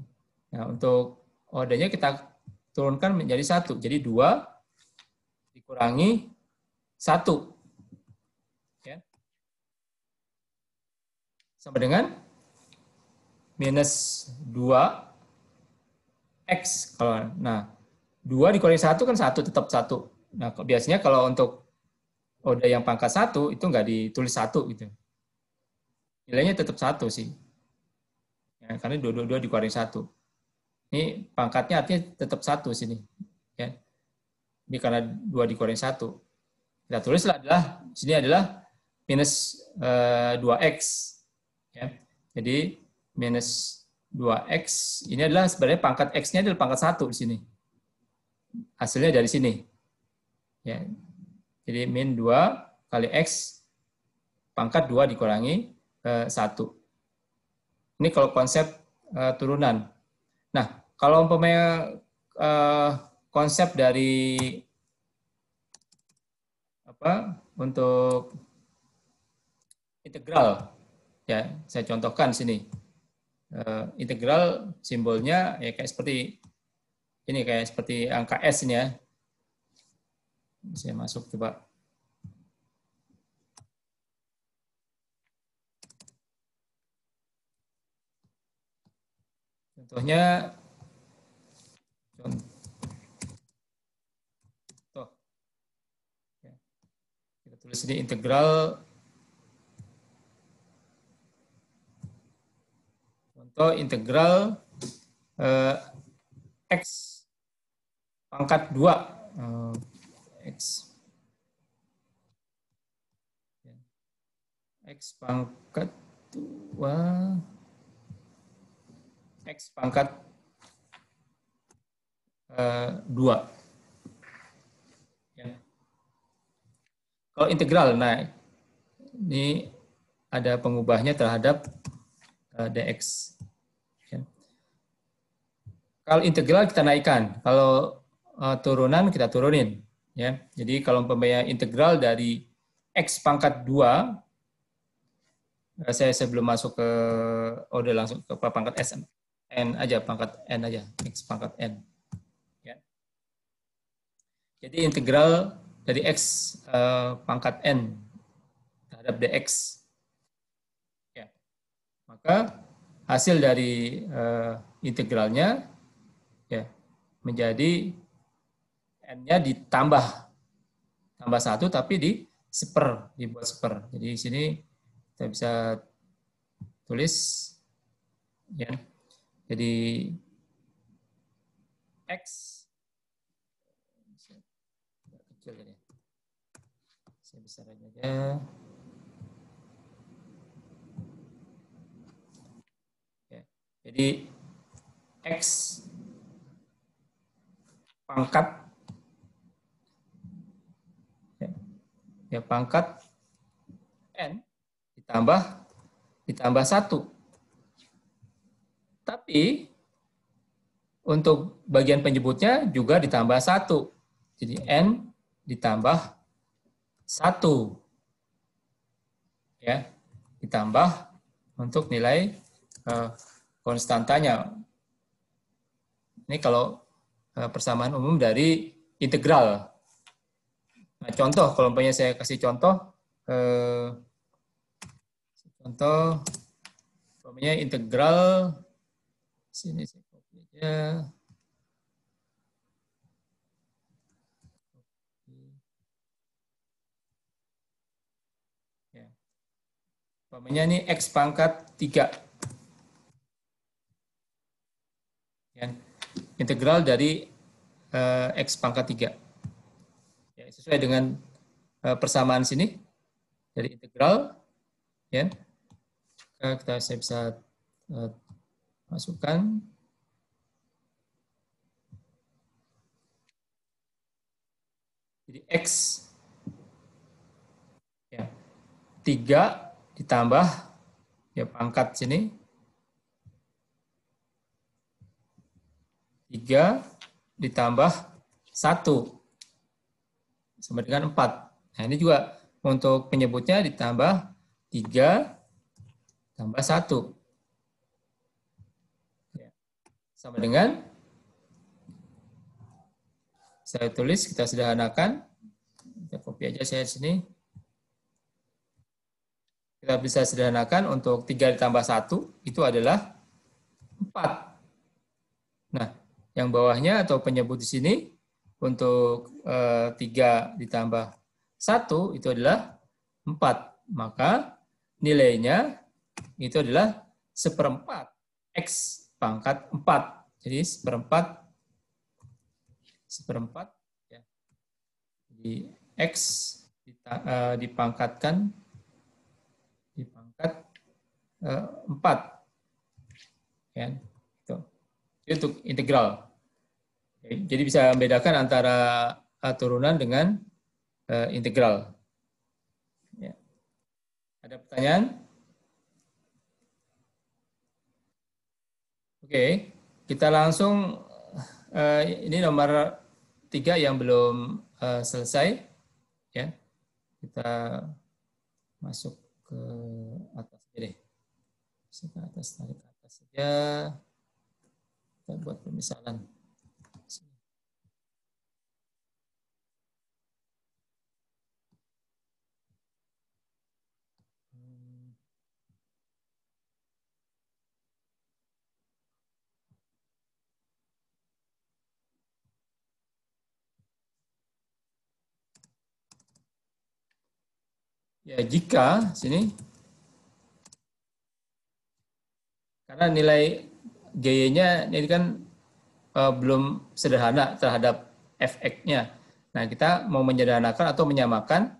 Nah, untuk ordernya kita turunkan menjadi 1. Jadi 2 dikurangi 1. Ya. Sama dengan minus 2X. Nah, 2 dikurangi 1 kan 1, tetap 1. Nah, biasanya kalau untuk order yang pangkat 1, itu nggak ditulis 1 gitu. Nilainya tetap 1 sih. Ya, karena 2 dikurangi 1. Ini pangkatnya artinya tetap 1 sini. Ya. Ini karena 2 dikurangi 1. Kita tulislah sini adalah minus 2X. Ya. Jadi minus 2X ini adalah sebenarnya pangkat X-nya adalah pangkat 1 di sini. Hasilnya dari sini. Ya. Jadi min 2 kali X pangkat 2 dikurangi 1. Ini kalau konsep turunan. Nah, kalau umpamanya konsep dari untuk integral, ya saya contohkan sini. Integral simbolnya ya kayak seperti ini, kayak seperti angka S ini ya. Saya masuk coba. Contohnya, kita tulis ini integral. Contoh integral X pangkat 2. X pangkat 2. X pangkat 2. Ya. Kalau integral, nah ini ada pengubahnya terhadap dx. Ya. Kalau integral kita naikkan, kalau turunan kita turunin. Ya. Jadi kalau umpamanya integral dari x pangkat 2, saya sebelum masuk ke order langsung ke pangkat S, n aja, pangkat n aja, x pangkat n. Ya. Jadi integral dari x pangkat n terhadap dx. Ya. Maka hasil dari integralnya ya menjadi n-nya ditambah 1 tapi dibuat seper. Jadi di sini kita bisa tulis ya. Jadi x kecil jadi. Saya besarin aja. Ya. Jadi x pangkat ya pangkat n ditambah 1. Tapi untuk bagian penyebutnya juga ditambah 1. Jadi n ditambah 1. Ya, ditambah untuk nilai konstantanya. Ini kalau persamaan umum dari integral. Nah, contoh, kalau umpamanya saya kasih contoh, umpamanya integral, sini saya copy aja. Ya. Umpamanya ini x pangkat 3. Ya. Integral dari x pangkat 3. Ya, sesuai dengan persamaan sini dari integral ya Saya bisa masukkan. Jadi X ya, 3 ditambah ya pangkat sini 3 ditambah 1 sama dengan 4. Nah, ini juga untuk penyebutnya ditambah 3 tambah 1. Ya. Sama dengan, saya tulis, kita sederhanakan. Kita copy aja saya sini. Kita bisa sederhanakan untuk 3 ditambah 1 itu adalah 4. Nah, yang bawahnya atau penyebut di sini untuk 3 ditambah 1 itu adalah 4. Maka nilainya itu adalah 1/4 X pangkat 4. Jadi 1/4 ya. Jadi X dipangkat 4. Ya, itu. Itu untuk integral. Jadi bisa membedakan antara turunan dengan integral. Ya. Ada pertanyaan? Oke, kita langsung ini nomor 3 yang belum selesai. Ya, kita masuk ke atas aja deh. Ke atas, tarik ke atas saja. Kita buat pemisalan. Ya, jika sini karena nilai GY-nya ini kan belum sederhana terhadap Fx-nya. Nah, kita mau menyederhanakan atau menyamakan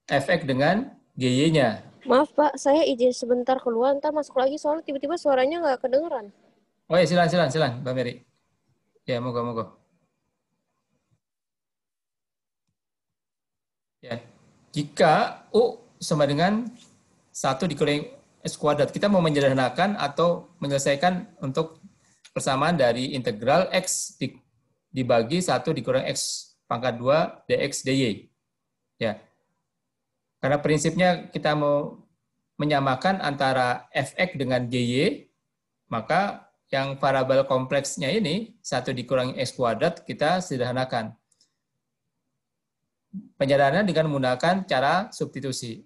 Fx dengan GY-nya. Maaf Pak, saya izin sebentar keluar, ntar masuk lagi soalnya tiba-tiba suaranya nggak kedengeran. Oh ya, silakan, Mbak Mary. Ya, moga. Ya, jika U sama dengan 1 dikurangi X kuadrat, kita mau menyederhanakan atau menyelesaikan untuk persamaan dari integral X dibagi 1 dikurangi X pangkat 2 dx dy. Ya. Karena prinsipnya kita mau menyamakan antara Fx dengan gy, maka yang variabel kompleksnya ini 1 dikurangi X kuadrat kita sederhanakan. Penyederhanaan dengan menggunakan cara substitusi.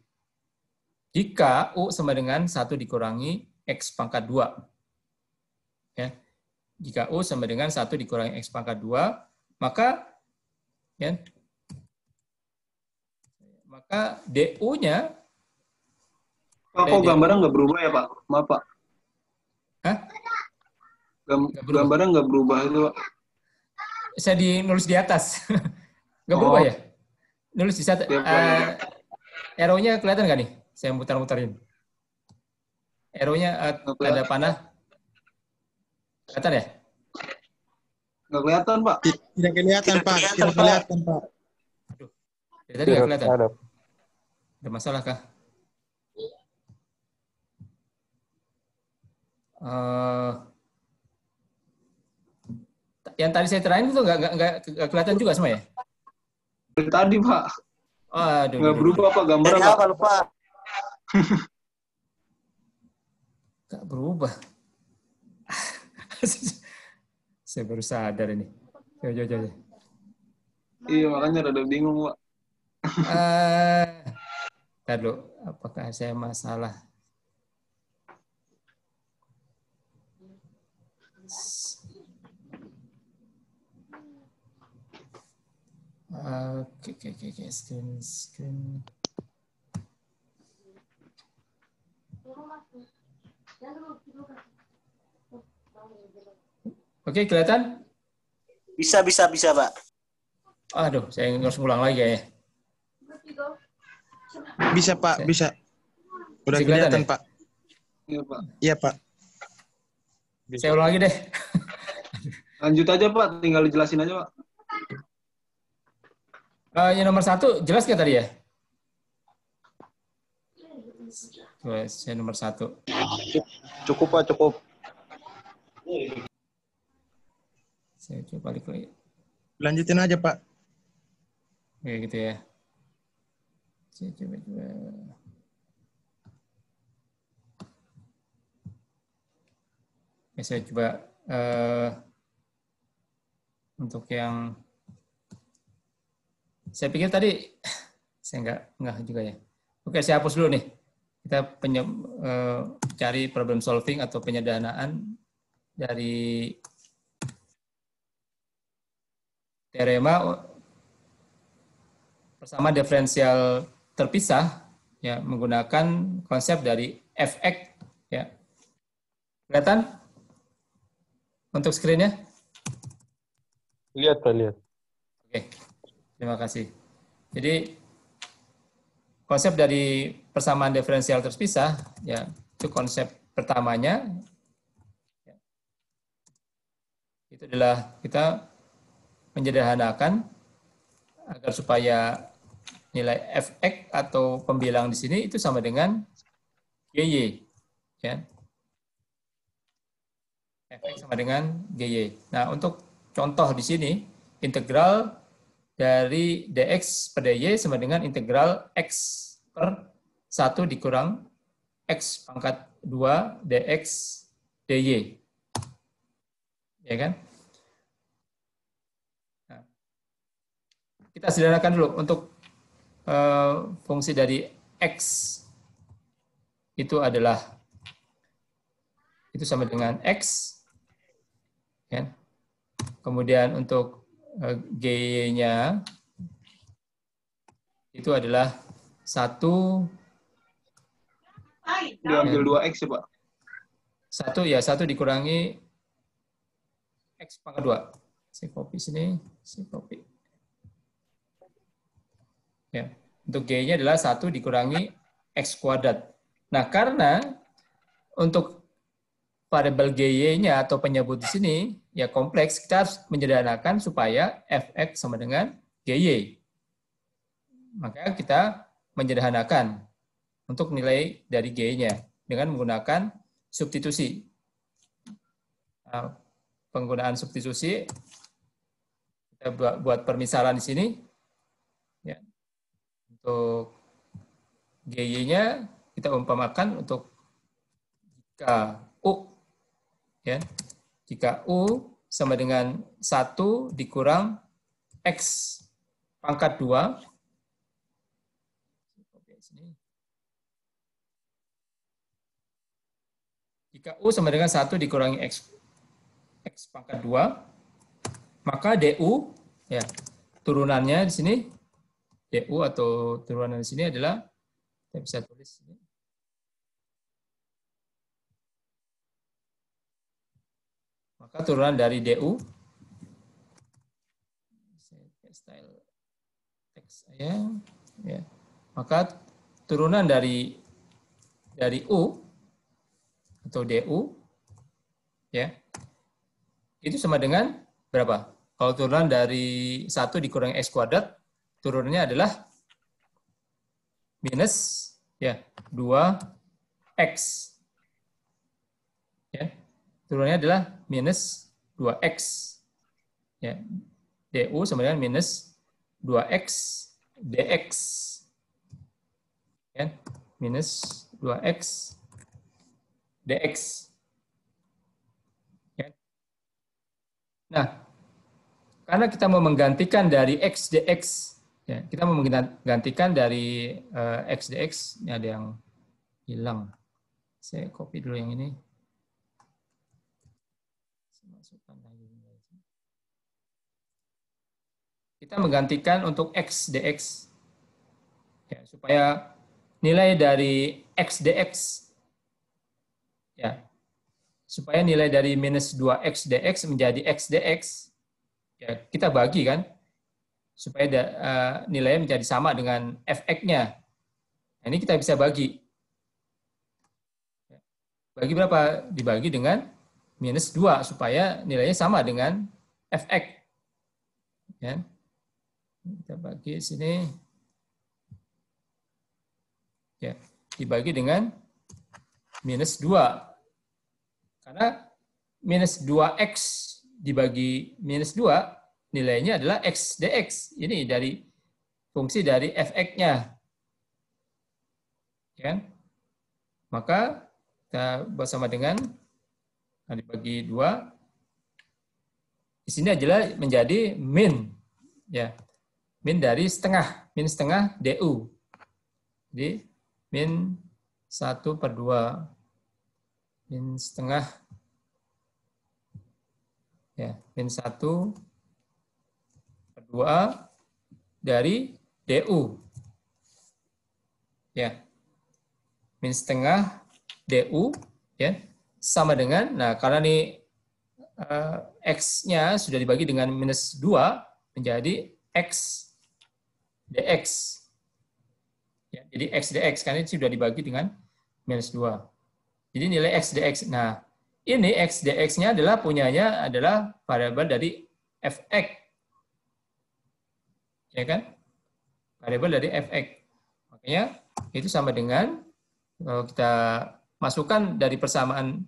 Jika U sama dengan 1 dikurangi X pangkat 2. Ya. Jika U sama dengan 1 dikurangi X pangkat 2, maka ya, DU-nya Pak, kok gambarnya nggak berubah ya, Pak? Maaf, Pak. Hah? Gambarnya nggak berubah itu, Pak. Saya nulis di atas. Nggak berubah ya? Nulis di satu. Arrow-nya kelihatan nggak nih? Saya muter-muterin. Arrow-nya tanda panah. Kelihatan ya? Nggak kelihatan, Pak. Tidak kelihatan, Pak. Tidak kelihatan, Pak. Aduh. Dari tadi nggak kelihatan. Ada masalah kah? Yang tadi saya terangin itu nggak kelihatan juga semua ya? Dari tadi, Pak. Aduh, Nggak berubah, Pak, gambarnya, Dari Pak. awal, Pak. Nggak berubah. Saya baru sadar ini. Coba. Iya, makanya rada bingung, Pak. Ntar dulu, apakah saya masalah? Oke, screen. Oke, kelihatan? Bisa, Pak. Aduh, saya harus ngulang lagi ya. Bisa, Pak. Bisa. Udah Masih kelihatan, kelihatan, ya? Pak. Iya, Pak. Iya, Pak. Saya ulang lagi deh. Lanjut aja, Pak. Tinggal dijelasin aja, Pak. Yang nomor 1 jelas nggak tadi ya? Saya nomor 1. Cukup, Pak, cukup. Saya coba balik lagi. Lanjutin aja, Pak. Oke, gitu ya. Saya coba. Oke, saya coba untuk yang saya pikir tadi saya nggak juga ya. Oke, saya hapus dulu nih. Kita cari problem solving atau penyederhanaan dari teorema persamaan diferensial terpisah ya menggunakan konsep dari fx ya. Kelihatan untuk screen-nya? Lihat, Pak, lihat. Oke. Terima kasih. Jadi konsep dari persamaan diferensial terpisah ya itu konsep pertamanya ya, itu adalah kita menyederhanakan agar supaya nilai fx atau pembilang di sini itu sama dengan gy ya. Fx sama dengan gy. Nah, untuk contoh di sini integral dari dx per dy sama dengan integral x per 1 dikurang x pangkat 2 dx dy. Ya kan? Nah, kita sederhanakan dulu untuk fungsi dari x itu adalah itu sama dengan x ya. Kemudian untuk G-nya itu adalah 1 Diambil 2x ya, Pak. 1 dikurangi x pangkat 2. Saya copy sini, saya copy. Ya, untuk G-nya adalah 1 dikurangi x kuadrat. Nah, karena untuk variabel GY-nya atau penyebut di sini ya kompleks, kita harus menyederhanakan supaya fx sama dengan GY. Maka kita menyederhanakan untuk nilai dari G-nya dengan menggunakan substitusi. Nah, penggunaan substitusi kita buat permisalan di sini. Ya. Untuk GY-nya kita umpamakan untuk jika U ya. Jika U sama dengan 1 dikurang X pangkat 2. Jika U sama dengan 1 dikurangi X pangkat 2, maka DU, ya turunannya di sini, DU atau turunan di sini adalah, kita bisa tulis ini. Maka turunan dari DU, style teks saya, ya. Maka turunan dari U atau DU, ya, itu sama dengan berapa? Kalau turunan dari 1 dikurangi X kuadrat, turunannya adalah minus ya 2X. Ya. Turunannya adalah minus 2X. Ya. DU sama dengan minus 2X DX. Ya. Minus 2X DX. Ya. Nah, karena kita mau menggantikan dari X DX, ya, kita mau menggantikan dari X DX, ini ada yang hilang. Saya copy dulu yang ini. Kita menggantikan untuk X DX, ya, supaya nilai dari X DX, ya, supaya nilai dari minus 2X DX menjadi X DX, ya, kita bagi kan, supaya nilainya menjadi sama dengan Fx-nya. Nah, ini kita bisa bagi. Bagi berapa? Dibagi dengan minus 2 supaya nilainya sama dengan fx. Ya. Kita bagi sini. Ya, dibagi dengan minus 2. Karena minus 2x dibagi minus 2, nilainya adalah x dx. Ini dari fungsi dari fx-nya. Ya. Maka kita buat sama dengan dibagi 2. Di sini adalah menjadi min. Ya. Min dari setengah. Min setengah du. Jadi min 1/2. Min setengah. Ya, min 1/2 dari du. Ya. Min setengah du ya sama dengan, nah karena ini x-nya sudah dibagi dengan minus 2 menjadi x dx. Ya, jadi x dx karena ini sudah dibagi dengan minus 2. Jadi nilai x dx. Nah, ini x dx-nya adalah punyanya adalah variabel dari fx. Ya kan? Variabel dari fx. Makanya itu sama dengan kalau kita masukkan dari persamaan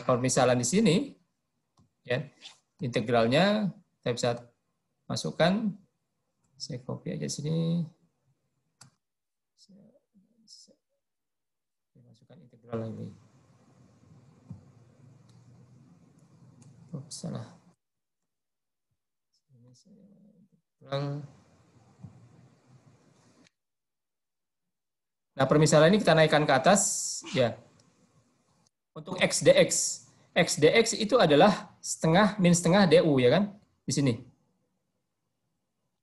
permisalan di sini, ya, integralnya kita bisa masukkan. Saya copy aja sini. Saya masukkan integral ini. Oh, salah. Ini saya integral. Nah, permisalan ini kita naikkan ke atas, ya. Untuk x dx itu adalah setengah min setengah du, ya kan? Di sini.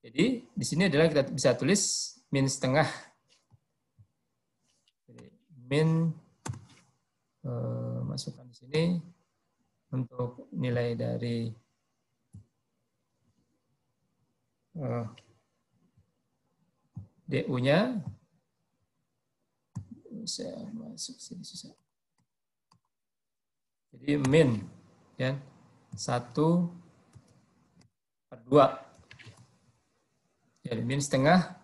Jadi di sini adalah kita bisa tulis min setengah. Jadi, min masukkan di sini untuk nilai dari du-nya. Saya masuk sini susah. Jadi min ya 1/2. Jadi min setengah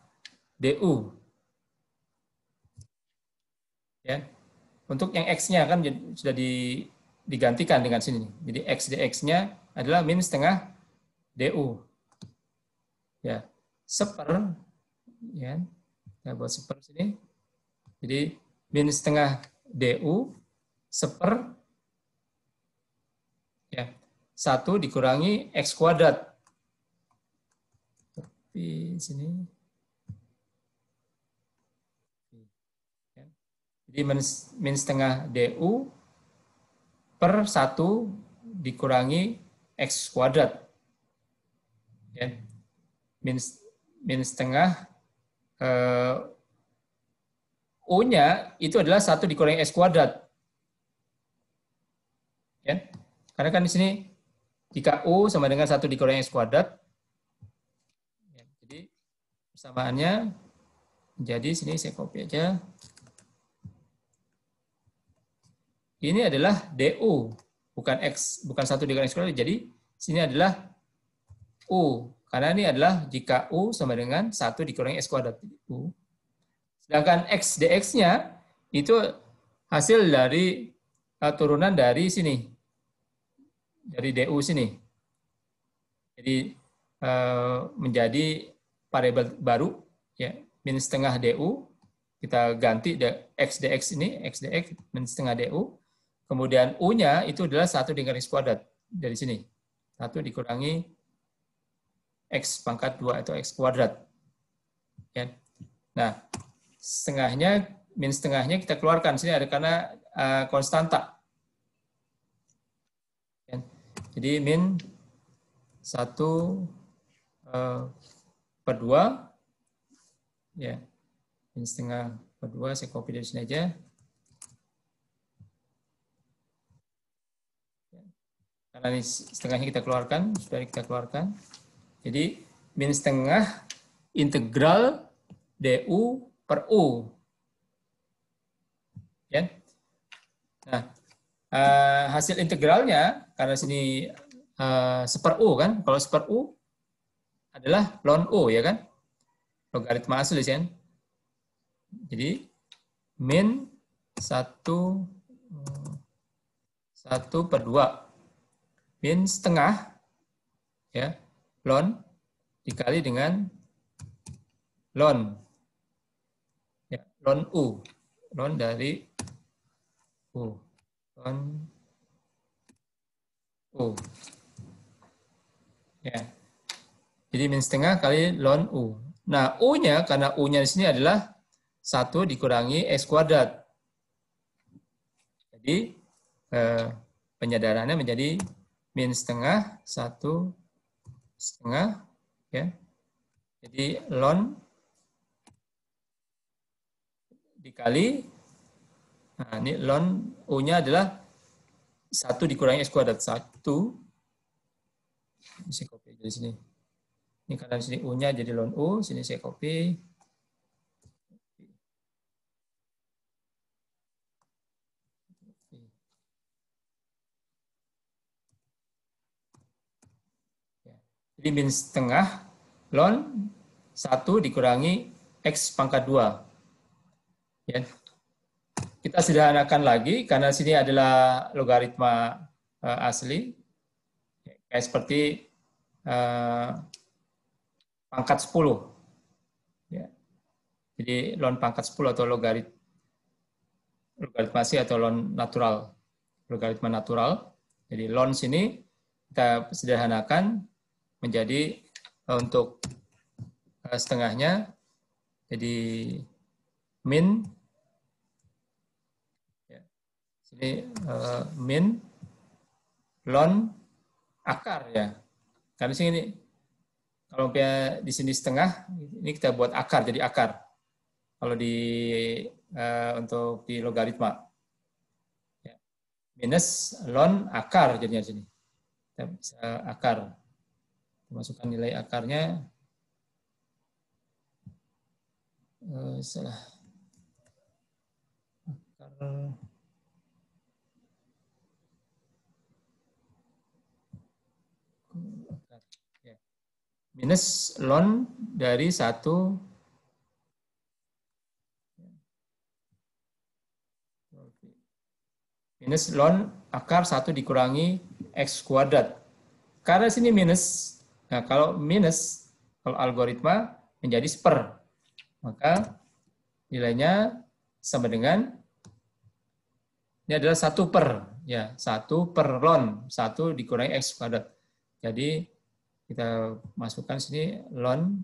du. Ya. Untuk yang x-nya kan sudah digantikan dengan sini. Jadi x dx-nya adalah min setengah du. Ya. Seper ya. Kita buat seper sini. Jadi min setengah du seper ya 1 dikurangi x kuadrat. Tapi sini. Ya. Jadi min setengah du per 1 dikurangi x kuadrat. Ya. Min setengah U-nya itu adalah 1 dikurangi x kuadrat. Ya. Karena kan di sini jika U sama dengan 1 dikurangi x kuadrat, ya, jadi persamaannya menjadi sini saya copy aja. Ini adalah du, bukan x, bukan 1 dikurangi x kuadrat. Jadi sini adalah U, karena ini adalah jika U sama dengan 1 dikurangi x kuadrat. U. Sedangkan x dx-nya itu hasil dari turunan dari sini, dari du sini. Jadi menjadi variabel baru, ya min setengah du. Kita ganti x dx ini, x dx min setengah du. Kemudian u-nya itu adalah 1 dikurangi x kuadrat dari sini. 1 dikurangi x pangkat 2 atau x kuadrat. Ya. Nah, setengahnya, min setengahnya kita keluarkan. Sini ada karena konstanta. Jadi min 1/2. Ya. Min setengah per 2, saya copy dari sini aja. Karena ini setengahnya kita keluarkan, sudah kita keluarkan. Jadi min setengah integral du per u. Ya. Nah, hasil integralnya, karena sini seper U kan, kalau seper U adalah ln U ya kan, logaritma asli kan. Jadi min 1/2 min setengah ya ln dikali dengan ln ya, ln U, ln dari U, ln U ya. Jadi min setengah kali ln U. Nah, U-nya, karena U-nya di sini adalah 1 dikurangi X kuadrat. Jadi, penyadarannya menjadi min setengah, 1 setengah, ya. Jadi, ln dikali, nah ini ln U-nya adalah 1 dikurangi X kuadrat. 1, bisa copy dari sini. Ini karena di sini U-nya jadi ln U, sini saya copy. Jadi min setengah ln 1 dikurangi X pangkat 2. Ya. Kita sederhanakan lagi, karena sini adalah logaritma asli. Kayak seperti pangkat 10. Ya. Jadi ln pangkat 10 atau logaritma asli atau ln natural. Logaritma natural. Jadi ln sini kita sederhanakan menjadi untuk setengahnya jadi min ya, sini min ln akar ya, karena sini kalau di sini setengah ini kita buat akar, jadi akar kalau di untuk di logaritma ya. Minus ln akar jadinya sini kita bisa akar, masukkan nilai akarnya salah akar ya. Minus ln dari 1 minus ln akar 1 dikurangi X kuadrat. Karena sini minus, nah kalau minus, kalau algoritma menjadi seper, maka nilainya sama dengan, ini adalah 1 per, ya 1 per ln, 1 dikurangi X kuadrat. Jadi kita masukkan sini ln,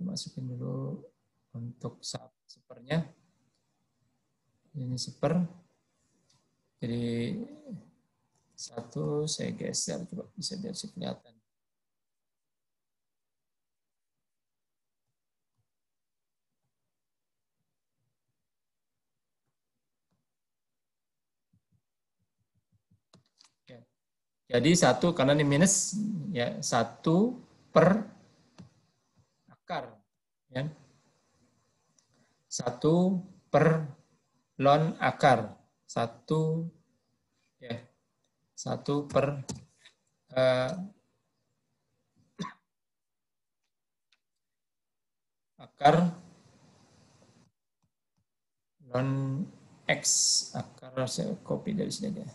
masukin dulu untuk sepernya, ini seper, jadi 1 saya geser, coba bisa biar kelihatan. Ya. Jadi 1 karena ini minus ya 1 per akar ya. 1 per ln akar. 1 ya. 1 per akar ln X, akar saya copy dari sini aja.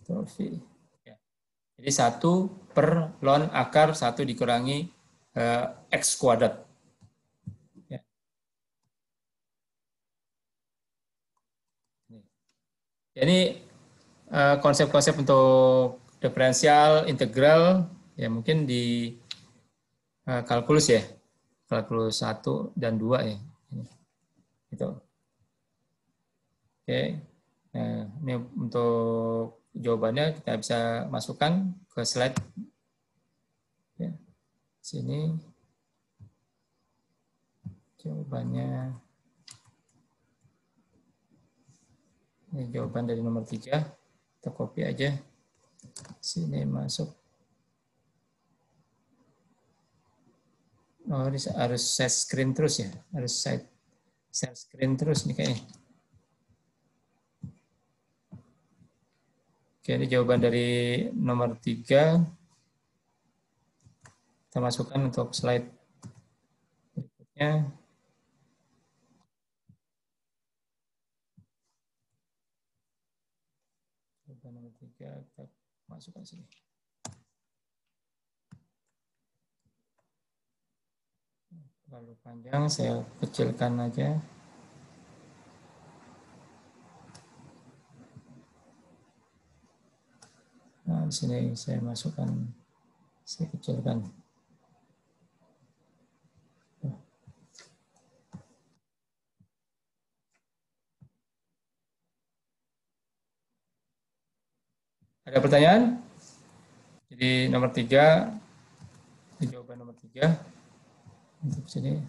Copy. Ya. Jadi 1 per ln akar 1 dikurangi X kuadrat. Ya. Jadi konsep-konsep untuk diferensial, integral, ya mungkin di kalkulus ya, kalkulus 1 dan 2 ya. Gitu. Oke, nah ini untuk jawabannya kita bisa masukkan ke slide. Ya. Sini jawabannya. Ini jawaban dari nomor 3. Kita copy aja. Sini masuk. Oh, ini harus share screen terus ya? Harus share screen terus nih kayaknya. Oke, ini jawaban dari nomor 3. Kita masukkan untuk slide berikutnya. Jawaban nomor 3 kita masukkan sini. Terlalu panjang, saya kecilkan aja. Nah, di sini saya masukkan, saya kecilkan. Ada pertanyaan? Jadi nomor 3, jawaban nomor 3. Untuk sini,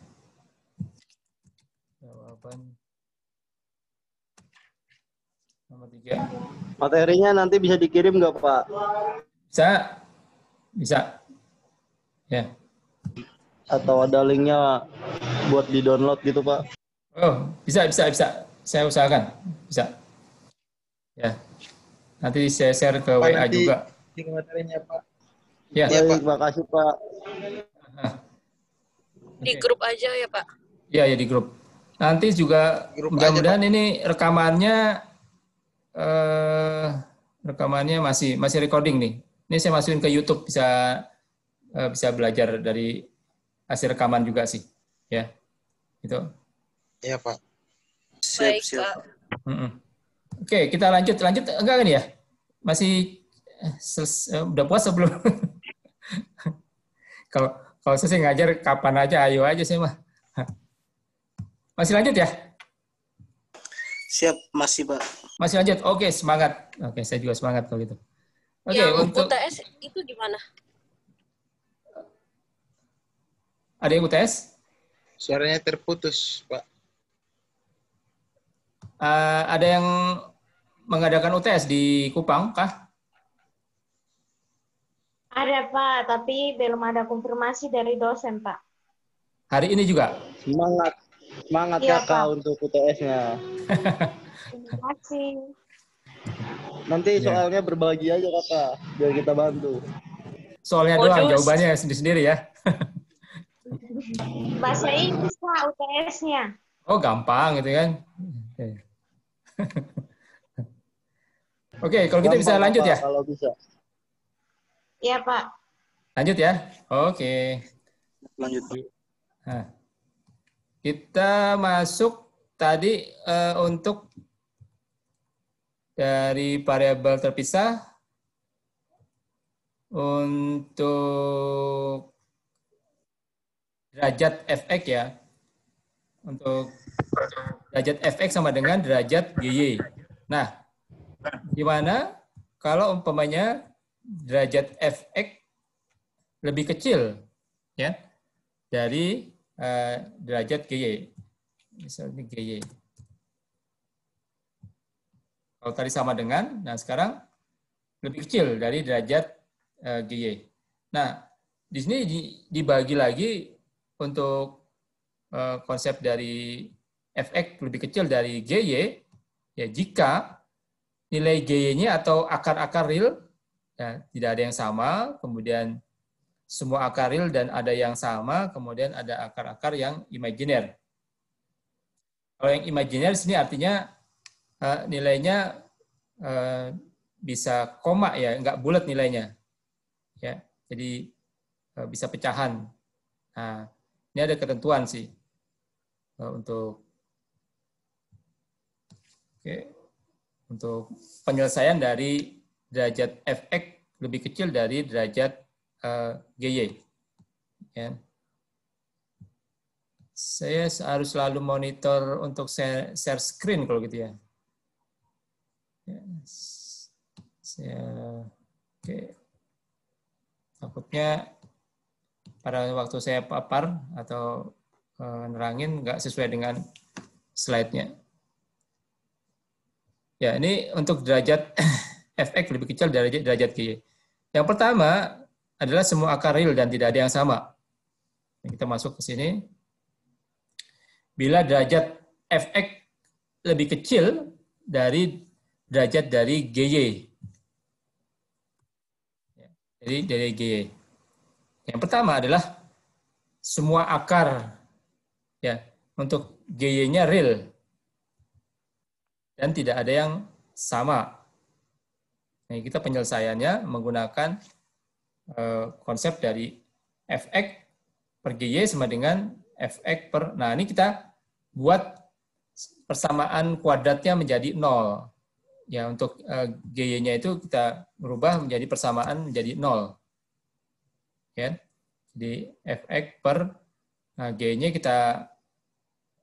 jawaban nomor 3. Materinya nanti bisa dikirim nggak, Pak? Bisa? Bisa. Ya. Atau ada linknya buat di-download gitu, Pak? Oh, bisa. Saya usahakan. Bisa. Ya. Nanti saya share ke WA juga. Link materinya, Pak. Ya. Baik, makasih, Pak. Di grup aja ya, Pak? Ya, di grup. Nanti juga mudah-mudahan ini rekamannya masih recording nih. Ini saya masukin ke YouTube, bisa belajar dari hasil rekaman juga sih. Ya. Gitu. Iya, Pak. Baik, Pak. Oke, kita lanjut enggak kan ya? Masih udah puas sebelum? Kalau saya ngajar kapan aja, ayo aja saya mah. Masih lanjut ya? Siap, masih Pak. Masih lanjut. Oke, semangat. Oke, saya juga semangat kalau gitu. Oke, Yang untuk UTS itu gimana? ada yang UTS? Suaranya terputus, Pak. Ada yang mengadakan UTS di Kupang kah? Ada Pak, tapi belum ada konfirmasi dari dosen Pak. Hari ini juga? Semangat Iya, Kakak Pak. untuk UTS-nya. Terima kasih. Nanti Iya. soalnya berbagi aja Kakak, biar kita bantu. Soalnya Modus. doang, jawabannya sendiri-sendiri ya. Bahasa Inggris Pak UTS-nya. Oh, gampang gitu kan. Oke, kalau kita bisa Gampang, lanjut Pak, ya? Kalau bisa. Iya Pak. Lanjut ya? Oke. Lanjut. Nah, kita masuk tadi untuk dari variabel terpisah untuk derajat fx ya. Untuk derajat fx sama dengan derajat GY. Nah, gimana kalau umpamanya derajat fx lebih kecil ya dari derajat GY. Misalnya GY. Kalau tadi sama dengan, nah sekarang lebih kecil dari derajat GY. Nah, di sini dibagi lagi untuk konsep dari fx lebih kecil dari GY, ya jika nilai GY-nya atau akar-akar real ya, tidak ada yang sama, kemudian semua akar real dan ada yang sama, kemudian ada akar-akar yang imajiner. Kalau yang imajiner di sini artinya nilainya bisa koma ya, nggak bulat nilainya. Ya, jadi bisa pecahan. Nah, ini ada ketentuan sih untuk penyelesaian dari derajat fx lebih kecil dari derajat GY. Ya. Saya harus selalu monitor untuk share screen kalau gitu ya. Oke. Takutnya pada waktu saya papar atau nerangin nggak sesuai dengan slide-nya. Ya, ini untuk derajat fx lebih kecil dari derajat GY. Yang pertama adalah semua akar real dan tidak ada yang sama. Kita masuk ke sini. Bila derajat Fx lebih kecil dari derajat dari GY. Jadi dari GY. Yang pertama adalah semua akar ya untuk GY-nya real dan tidak ada yang sama. Nah, kita penyelesaiannya menggunakan konsep dari Fx per GY sama dengan Fx per. Nah, ini kita buat persamaan kuadratnya menjadi 0. Ya, untuk GY-nya itu kita berubah menjadi persamaan menjadi 0. Ya. Jadi Fx per G-nya kita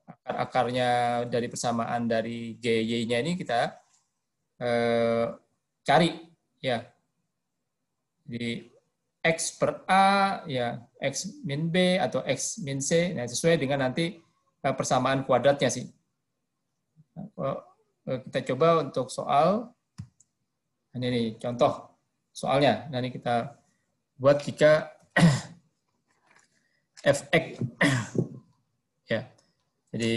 akar-akarnya dari persamaan dari GY-nya ini kita cari ya. Di X per A, ya X min B atau X min C, nah, sesuai dengan nanti persamaan kuadratnya sih. Nah, kita coba untuk soal, ini nih, contoh soalnya. Nah, ini kita buat jika Fx, ya, jadi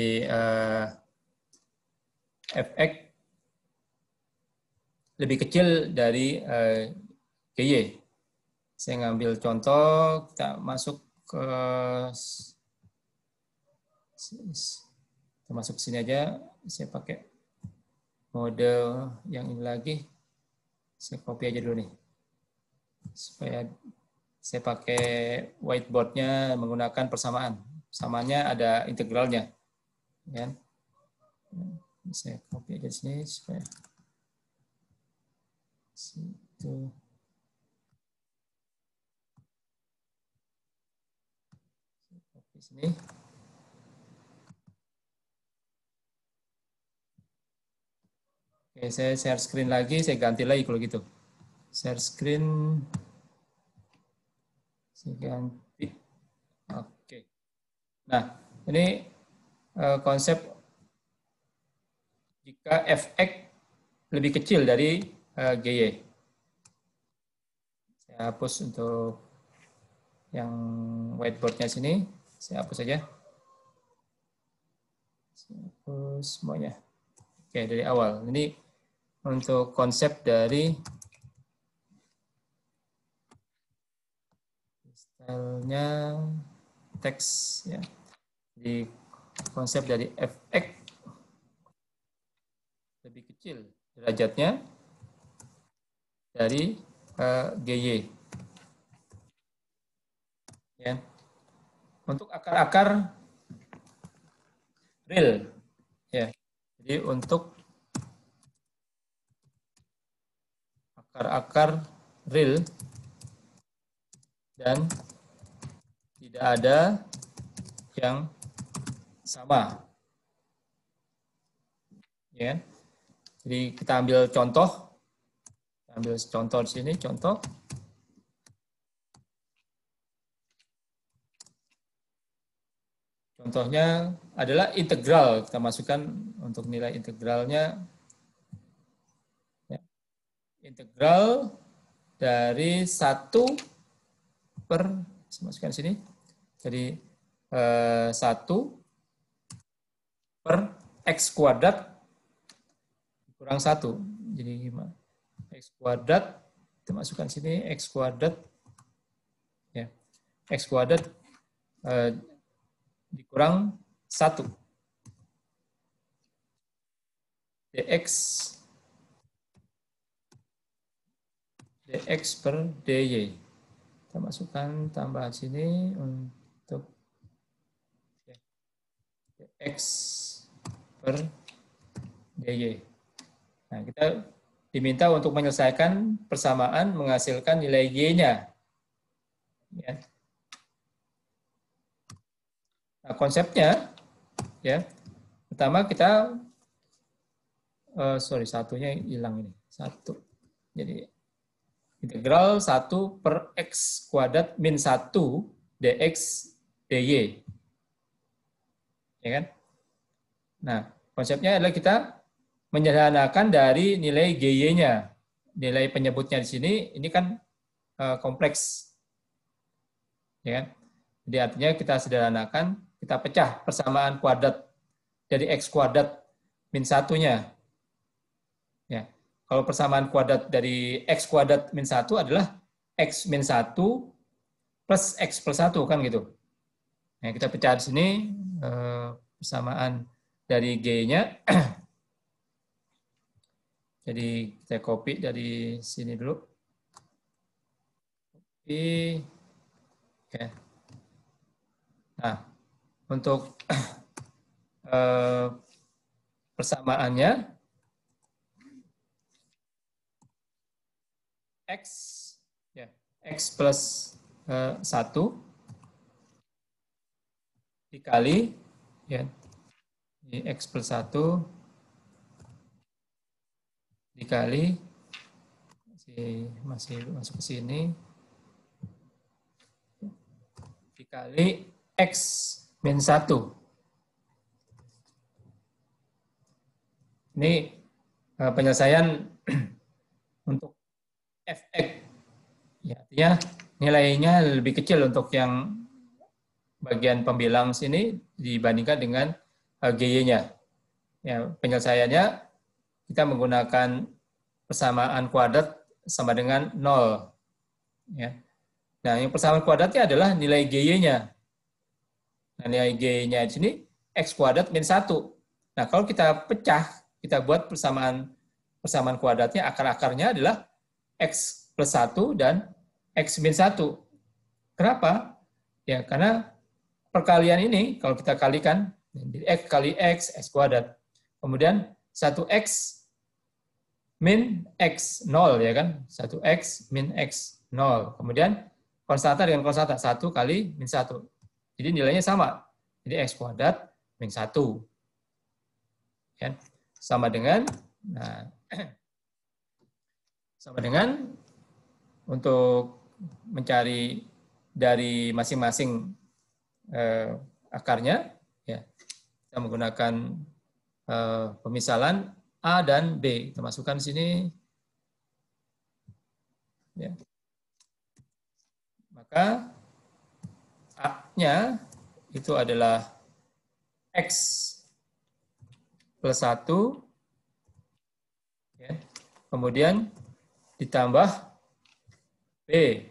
Fx lebih kecil dari GY. Saya ngambil contoh, kita masuk ke sini aja. Saya pakai mode yang ini lagi. Saya copy aja dulu nih, supaya saya pakai whiteboard-nya menggunakan persamaan. Persamaannya ada integralnya, ya. Saya copy aja di sini supaya situ. Di sini. Oke, saya share screen lagi, saya ganti lagi kalau gitu. Share screen. Saya ganti. Oke. Nah, ini konsep jika Fx lebih kecil dari GY. Saya hapus untuk yang whiteboard-nya sini. Saya hapus saja. Saya hapus semuanya. Oke, dari awal. Ini untuk konsep dari stylenya teks ya. Jadi konsep dari Fx lebih kecil derajatnya dari GY. Ya. Untuk akar-akar real, ya. Jadi untuk akar-akar real dan tidak ada yang sama, ya. Jadi kita ambil contoh, di sini contoh. Contohnya adalah integral. Kita masukkan untuk nilai integralnya. Ya. Integral dari 1 per, saya masukkan sini. Jadi 1 per X kuadrat kurang 1. Jadi gimana? X kuadrat, kita masukkan sini, X kuadrat. Ya. X kuadrat dikurang 1 dx per dy. Kita masukkan tambahan sini untuk dx per dy. Nah, kita diminta untuk menyelesaikan persamaan menghasilkan nilai y-nya. Ya. Nah, konsepnya, ya, pertama kita, satunya hilang ini, 1. Jadi, integral 1 per X kuadrat min 1 dx dy. Ya kan? Nah, konsepnya adalah kita menyederhanakan dari nilai GY-nya. Nilai penyebutnya di sini, ini kan kompleks. Ya kan? Jadi artinya kita sederhanakan, kita pecah persamaan kuadrat dari X kuadrat min 1-nya. Ya. Kalau persamaan kuadrat dari X kuadrat min 1 adalah X min 1 plus X plus 1, kan gitu. Nah, kita pecah di sini persamaan dari G-nya. Jadi kita copy dari sini dulu. Copy. Oke. Nah, untuk persamaannya X, ya, X plus 1 dikali, ya, X plus 1 dikali, masih masuk ke sini, dikali X min 1. Ini penyelesaian untuk fx. Ya, artinya nilainya lebih kecil untuk yang bagian pembilang sini dibandingkan dengan GY-nya. Ya, penyelesaiannya kita menggunakan persamaan kuadrat sama dengan 0. Ya. Nah, yang persamaan kuadratnya adalah nilai GY-nya. Nah, nilai GY-nya di sini X kuadrat min 1. Nah, kalau kita pecah, kita buat persamaan kuadratnya, akar-akarnya adalah X plus 1 dan X min 1. Kenapa? Ya, karena perkalian ini, kalau kita kalikan, X kali X, X kuadrat. Kemudian 1X min X, 0, ya kan? 1X min X, 0. Kemudian konstanta dengan konstanta, 1 kali min 1. Jadi nilainya sama. Jadi X kuadrat min 1. Ya. Sama dengan, nah, sama dengan untuk mencari dari masing-masing akarnya, ya, kita menggunakan pemisalan A dan B. Kita masukkan di sini. Ya. Maka A-nya itu adalah X plus 1, ya. Kemudian ditambah B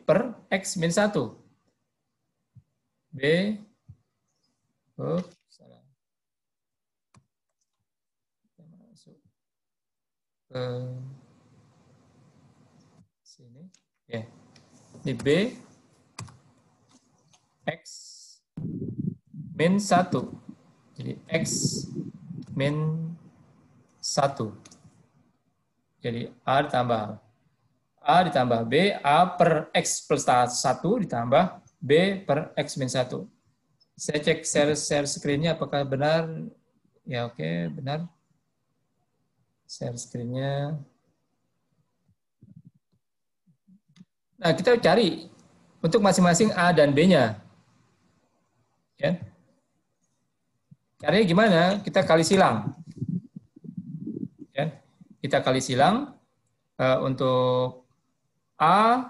per X min 1. B, salah. Kita masuk ke sini. Ya. Ini B, X min 1. Jadi X min 1. Jadi A ditambah B, A per X plus 1 ditambah B per X min 1. Saya cek share screen-nya apakah benar. Ya, oke, benar. Share screen-nya. Nah, kita cari untuk masing-masing A dan B-nya. Ya. Caranya gimana? Kita kali silang. Ya. Kita kali silang untuk A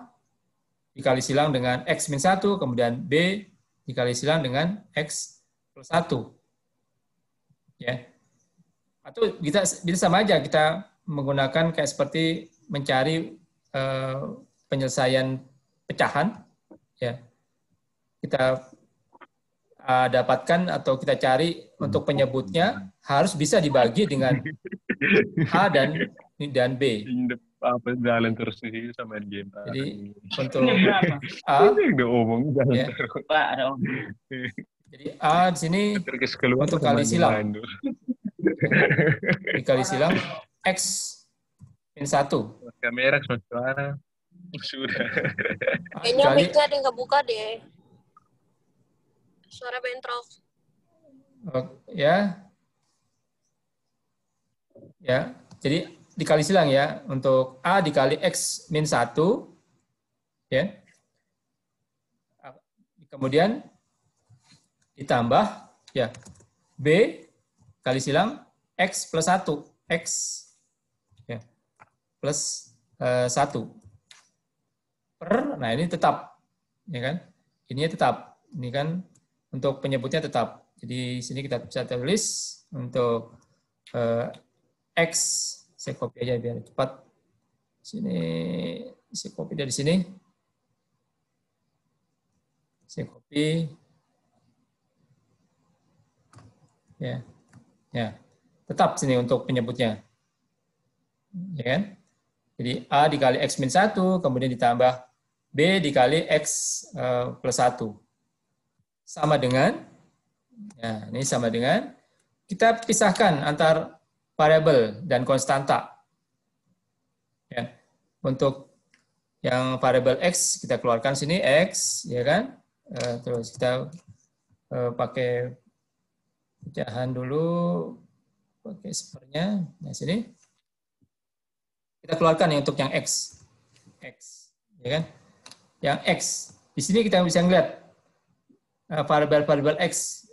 dikali silang dengan X min 1, kemudian B dikali silang dengan X plus 1. Ya. Atau kita bisa sama aja, kita menggunakan kayak seperti mencari penyelesaian pecahan. Ya. Kita dapatkan atau kita cari untuk penyebutnya harus bisa dibagi dengan A dan B. Apa jalan terus sih sama game. Jadi untuk A, ya. Jadi A di sini untuk kali silang. Dikali silang X min 1. Kamera suara sudah. Kayaknya mic-nya ada yang kebuka deh. Suara bentrok. Ya. Ya. Jadi dikali silang ya, untuk A dikali X min 1, ya. Kemudian ditambah, ya, B kali silang X plus 1, X, ya, plus 1. Per, nah ini tetap, ya kan, ininya tetap. Ini kan untuk penyebutnya tetap. Jadi sini kita bisa tulis untuk X, saya copy aja biar cepat. Sini saya copy dari sini. Saya copy. Ya. Ya. Tetap sini untuk penyebutnya. Ya kan? Jadi A dikali X min 1, kemudian ditambah B dikali X plus 1. Sama dengan, ya ini sama dengan, kita pisahkan antar variabel dan konstanta. Ya. Untuk yang variabel X, kita keluarkan sini X, ya kan? Terus kita pakai pecahan dulu, pakai sepernya, nah sini. Kita keluarkan ya untuk yang X, ya kan? Yang X, di sini kita bisa melihat variabel X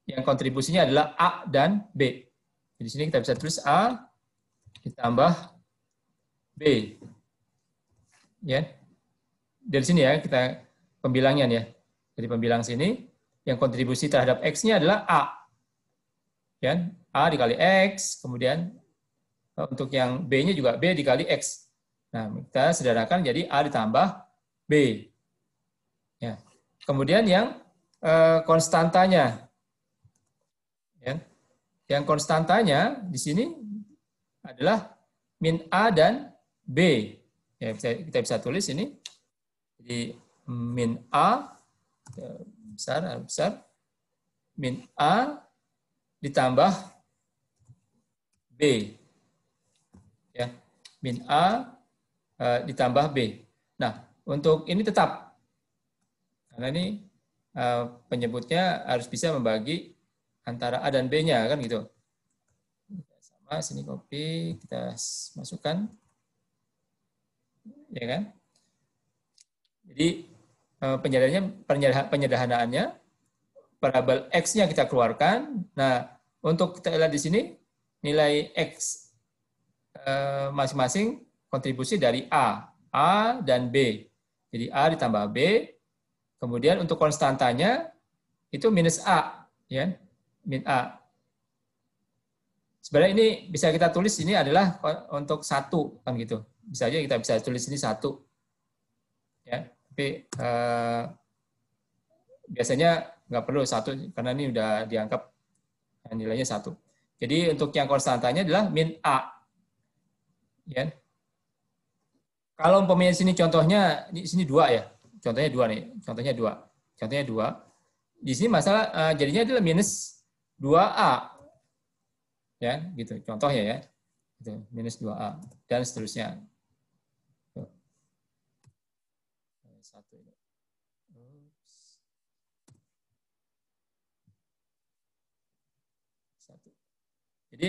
yang kontribusinya adalah A dan B. Di sini kita bisa tulis A ditambah B, ya. Dari sini ya kita pembilangnya ya. Dari pembilang sini yang kontribusi terhadap X-nya adalah A, ya. A dikali X, kemudian untuk yang B-nya juga B dikali X. Nah, kita sederhanakan jadi A ditambah B. Ya. Kemudian yang konstantanya. Ya. Yang konstantanya di sini adalah min A dan B. Ya, kita bisa tulis ini. Jadi min A, besar, min A ditambah B. Ya, min A ditambah B. Nah, untuk ini tetap, karena ini penyebutnya harus bisa membagi antara A dan B-nya, kan gitu. Sama, sini copy, kita masukkan. Ya kan? Jadi penyederhanaannya, variabel X-nya kita keluarkan. Nah, untuk kita lihat di sini, nilai X masing-masing kontribusi dari A dan B. Jadi A ditambah B. Kemudian untuk konstantanya itu minus A, ya, min A. Sebenarnya ini bisa kita tulis ini adalah untuk 1, kan gitu. Bisa aja kita bisa tulis ini 1, ya. Tapi biasanya nggak perlu 1 karena ini udah dianggap nilainya 1. Jadi untuk yang konstantanya adalah min A. Ya. Kalau umpamanya sini contohnya, di sini 2 ya. Contohnya 2 nih. Contohnya 2. Di sini masalah jadinya adalah minus 2A. Ya, gitu. Contohnya ya. Gitu, minus 2A dan seterusnya. Tuh. 1 ini. Oops. 1. Jadi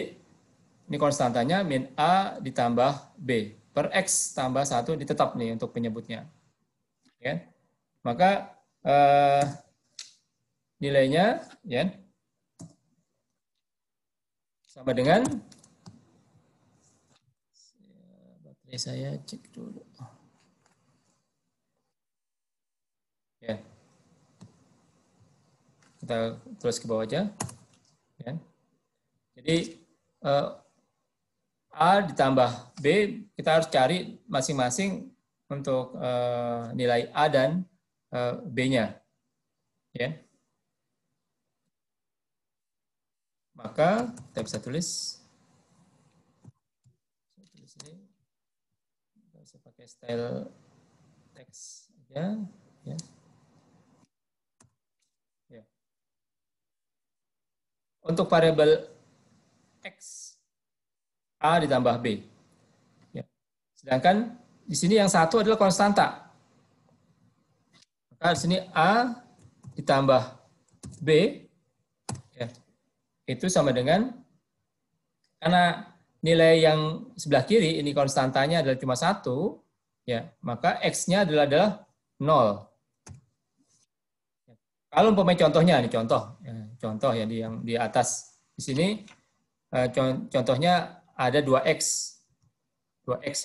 ini konstantanya min A ditambah B. Per X tambah 1 ditetap nih untuk penyebutnya. Ya. Maka nilainya ya, sama dengan, baterai saya cek dulu. Ya. Kita terus ke bawah aja. Ya. Jadi A ditambah B, kita harus cari masing-masing untuk nilai A dan B-nya. Ya. Maka kita bisa tulis ini, kita bisa pakai style teks aja. Ya. Ya. Untuk variabel X, A ditambah B. Ya. Sedangkan di sini yang 1 adalah konstanta. Maka di sini A ditambah B, ya, itu sama dengan, karena nilai yang sebelah kiri, ini konstantanya adalah cuma 1, ya, maka X-nya adalah 0. Kalau umpamanya contohnya, ini contoh yang di atas, di sini contohnya ada 2X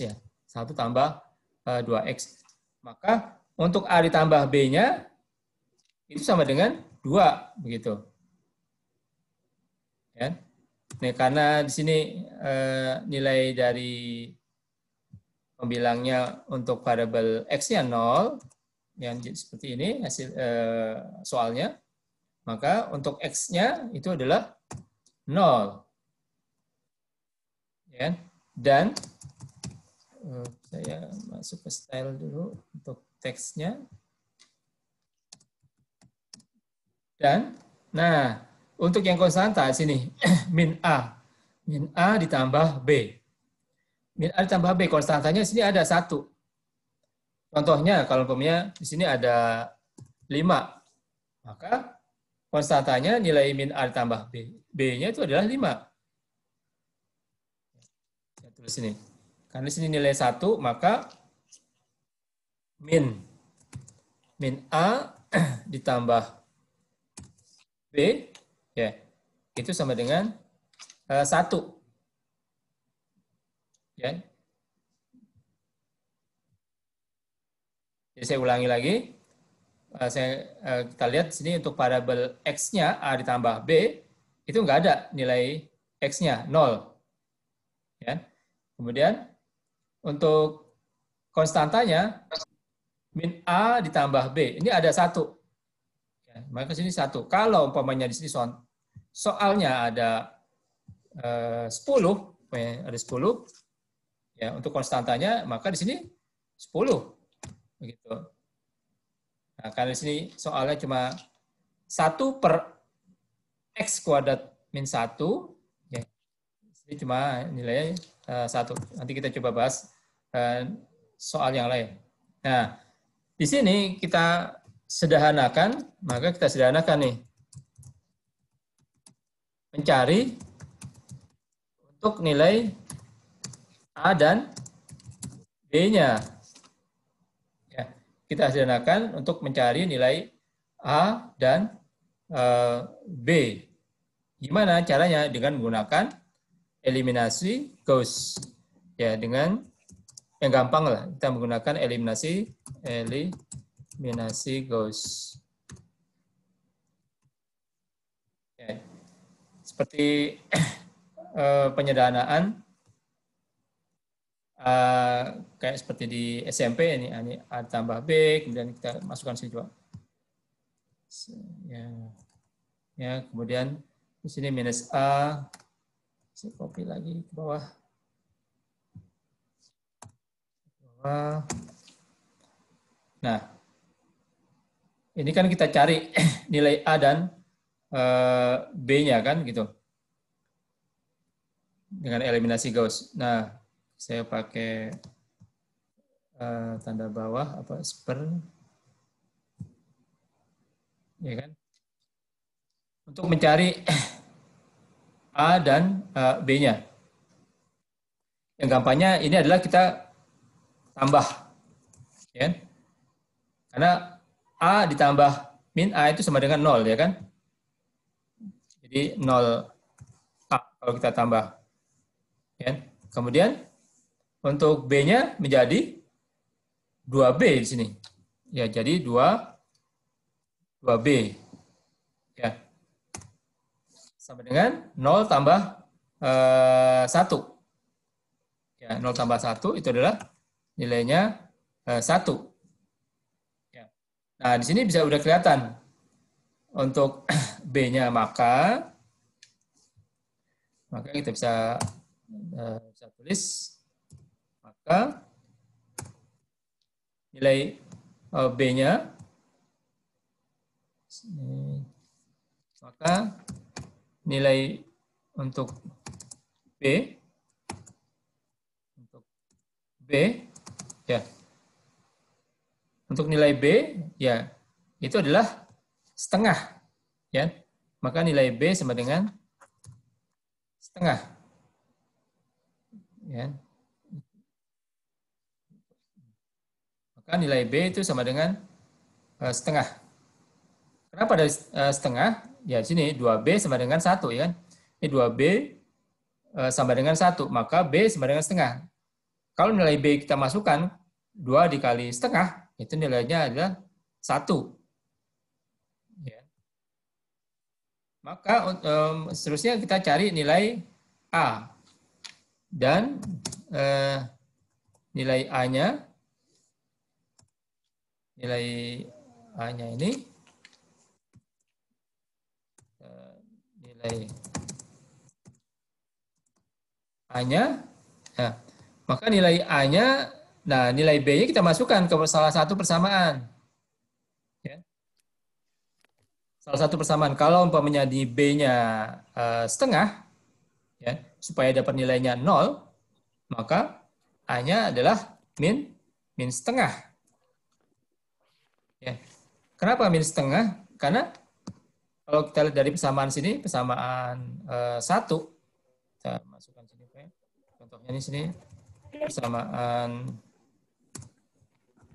ya, 1 tambah 2X. Maka untuk A ditambah B-nya itu sama dengan 2 begitu. Ya. Nah, karena di sini nilai dari pembilangnya untuk variabel X-nya 0, yang seperti ini hasil soalnya, maka untuk X-nya itu adalah 0. Ya. Dan saya masuk ke style dulu untuk teksnya. Dan, nah, untuk yang konstanta sini, min A ditambah B. Min A ditambah B, konstantanya di sini ada 1. Contohnya, kalau umpamanya di sini ada 5, maka konstantanya nilai min A ditambah B. B-nya itu adalah 5. Saya tulis sini. Karena di sini nilai 1, maka min A ditambah B, ya, itu sama dengan 1. Ya. Jadi saya ulangi lagi. Kita lihat di sini untuk variabel X-nya A ditambah B, itu nggak ada nilai X-nya, 0. Ya. Kemudian untuk konstantanya, min A ditambah B, ini ada 1. Ya, maka sini 1. Kalau umpamanya di sini soalnya ada 10, ada 10, ya, untuk konstantanya, maka di sini 10. Begitu. Nah, karena di sini soalnya cuma 1 per X kuadrat min 1, ya, ini cuma nilainya 1. Nanti kita coba bahas soal yang lain. Nah, di sini kita sederhanakan, maka kita sederhanakan nih. Mencari untuk nilai A dan B-nya. Ya, kita sederhanakan untuk mencari nilai A dan B. Gimana caranya? Dengan menggunakan eliminasi Gauss. Ya, dengan yang gampang lah, kita menggunakan eliminasi Gauss. Ya. Seperti penyederhanaan kayak seperti di SMP ini A tambah B, kemudian kita masukkan sini juga. Ya, kemudian di sini minus A. Saya copy lagi ke bawah. Nah, ini kan kita cari nilai A dan B-nya kan gitu. Dengan eliminasi Gauss. Nah, saya pakai tanda bawah apa seper. Ya kan? Untuk mencari A dan B-nya. Yang gampangnya ini adalah kita tambah. Ya. Karena A ditambah min A itu sama dengan 0, ya kan? Jadi 0 A kalau kita tambah. Ya. Kemudian untuk B-nya menjadi 2B di sini. Ya, jadi 2B. Ya. Sama dengan 0 tambah 1. Ya, 0 tambah 1 itu adalah nilainya 1. Ya. Nah, di sini bisa udah kelihatan. Untuk B-nya maka kita bisa tulis maka nilai B-nya maka nilai untuk B ya. Untuk nilai B ya itu adalah setengah, ya. Maka nilai B sama dengan setengah, ya. Maka nilai B itu sama dengan setengah. Kenapa ada setengah? Ya, di sini 2B sama dengan 1, ya kan? Ini 2B sama dengan 1, maka B sama dengan setengah. Kalau nilai B kita masukkan 2 dikali setengah, itu nilainya adalah 1. Maka seterusnya kita cari nilai A. Dan nilai A-nya ini nilai A-nya, nah, maka nilai A-nya, nah nilai B-nya kita masukkan ke salah satu persamaan. Ya. Salah satu persamaan, kalau umpamanya di B-nya setengah, ya, supaya dapat nilainya 0, maka A-nya adalah min setengah. Ya. Kenapa min setengah? Karena kalau kita lihat dari persamaan sini, persamaan 1, kita masukkan sini, contohnya di sini, persamaan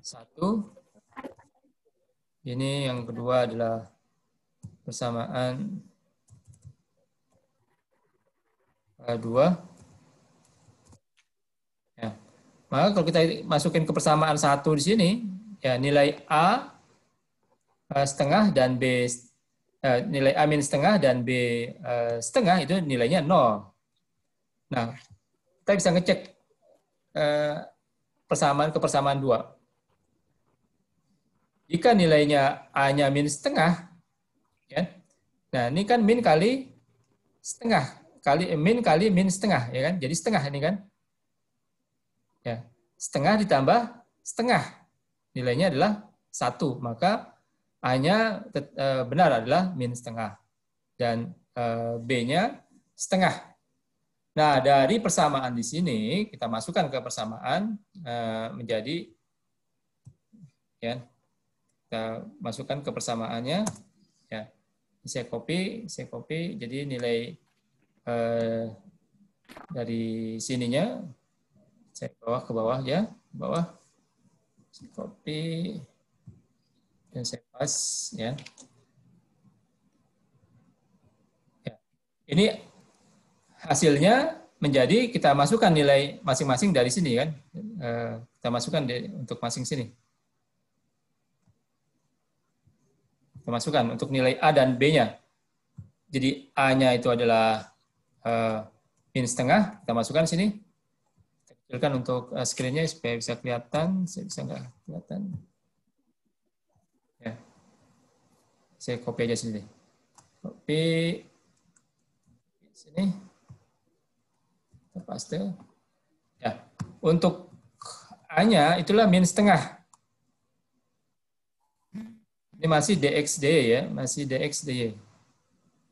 1, ini yang kedua adalah persamaan 2. Ya. Maka kalau kita masukin ke persamaan 1 di sini, ya nilai A setengah dan B nilai A min setengah dan B setengah itu nilainya 0. Nah, kita bisa ngecek persamaan ke persamaan 2. Jika nilainya A-nya min setengah, ya, nah ini kan min kali setengah, min kali min setengah, ya kan? Jadi setengah ini kan. Ya, setengah ditambah setengah, nilainya adalah 1, maka A-nya benar adalah min setengah, dan B-nya setengah. Nah, dari persamaan di sini, kita masukkan ke persamaan menjadi, ya, kita masukkan ke persamaannya, ya, saya copy, jadi nilai dari sininya, saya bawa ke bawah, ya, bawah, saya copy, dan saya pas, ya. Ya. Ini hasilnya menjadi kita masukkan nilai masing-masing dari sini kan, kita masukkan untuk masing sini. Kita masukkan untuk nilai A dan B-nya. Jadi A-nya itu adalah min setengah, kita masukkan sini. Kita kecilkan untuk screen-nya supaya bisa kelihatan, saya bisa nggak kelihatan. Ya. Saya copy aja sini. Copy sini. Kita paste. Ya. Untuk A-nya itulah min setengah. Ini masih DXDY ya, masih DXDY.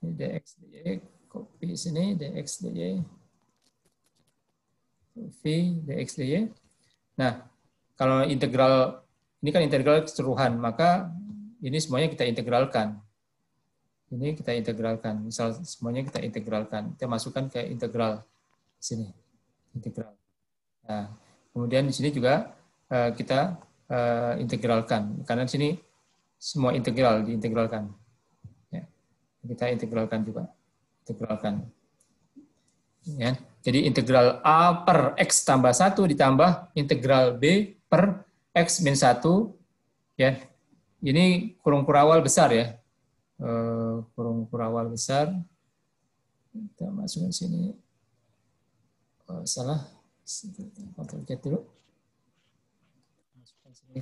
Ini DXDY, copy sini DXDY. Copy DXDY. Nah, kalau integral ini kan integral keseluruhan, maka ini semuanya kita integralkan. Ini kita integralkan. Misal semuanya kita integralkan. Kita masukkan ke integral sini. Integral. Nah, kemudian di sini juga kita integralkan. Karena di sini semua integral diintegralkan. Ya. Kita integralkan juga. Integralkan. Ya. Jadi integral A per X tambah 1 ditambah integral B per X min 1. Ya. Ini kurung kurawal besar ya. Kurung kurawal besar. Kita masukkan sini. Oh, salah. Ctrl Z dulu. Masukkan sini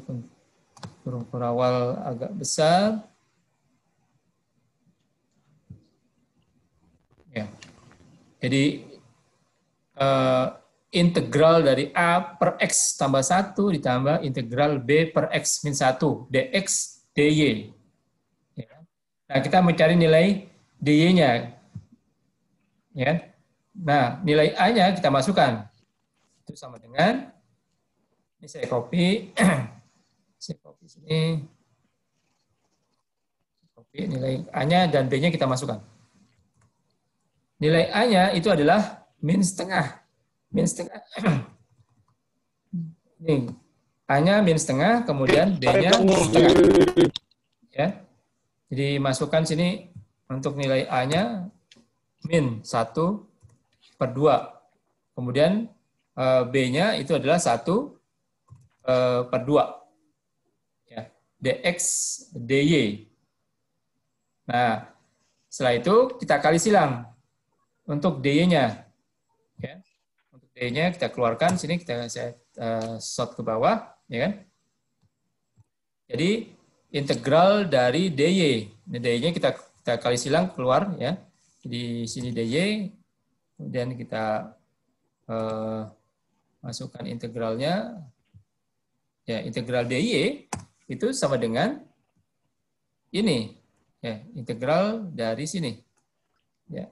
kurung kurawal agak besar. Ya. Jadi integral dari A per X tambah 1 ditambah integral B per X min 1 dx dy. Ya. Nah, kita mencari nilai dy-nya. Ya. Nah, nilai A-nya kita masukkan. Itu sama dengan, ini saya copy. Saya copy sini. Copy nilai A-nya dan B-nya kita masukkan. Nilai A-nya itu adalah min setengah. Min setengah. Ini A-nya min setengah, kemudian B-nya setengah. Ya. Jadi masukkan sini untuk nilai A-nya min 1/2. Kemudian B-nya itu adalah 1/2. dx dy. Nah, Setelah itu kita kali silang untuk dy-nya. Ya. Untuk dy-nya kita keluarkan sini, kita sort ke bawah, ya kan? Jadi integral dari dy. Nah, dy-nya kita kali silang keluar, ya. Di sini dy, kemudian kita masukkan integralnya. Ya, integral dy itu sama dengan ini. Ya, integral dari sini. Ya,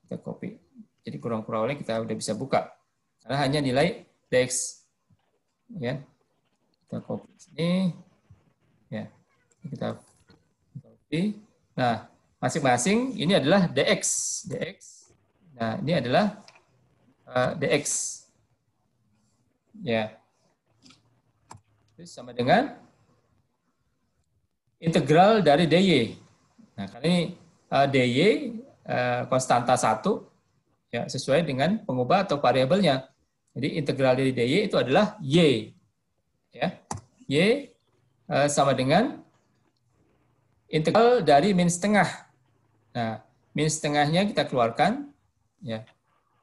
kita copy. Jadi kurang-kurangnya kita udah bisa buka. Karena hanya nilai dx. Ya, kita copy sini. Ya, kita copy. Nah, masing-masing ini adalah dx. Nah, ini adalah dx. Ya, itu sama dengan integral dari dy. Nah, karena ini dy konstanta 1 ya, sesuai dengan pengubah atau variabelnya. Jadi integral dari dy itu adalah y. Ya. Y sama dengan integral dari min setengah. Nah, min setengahnya kita keluarkan ya.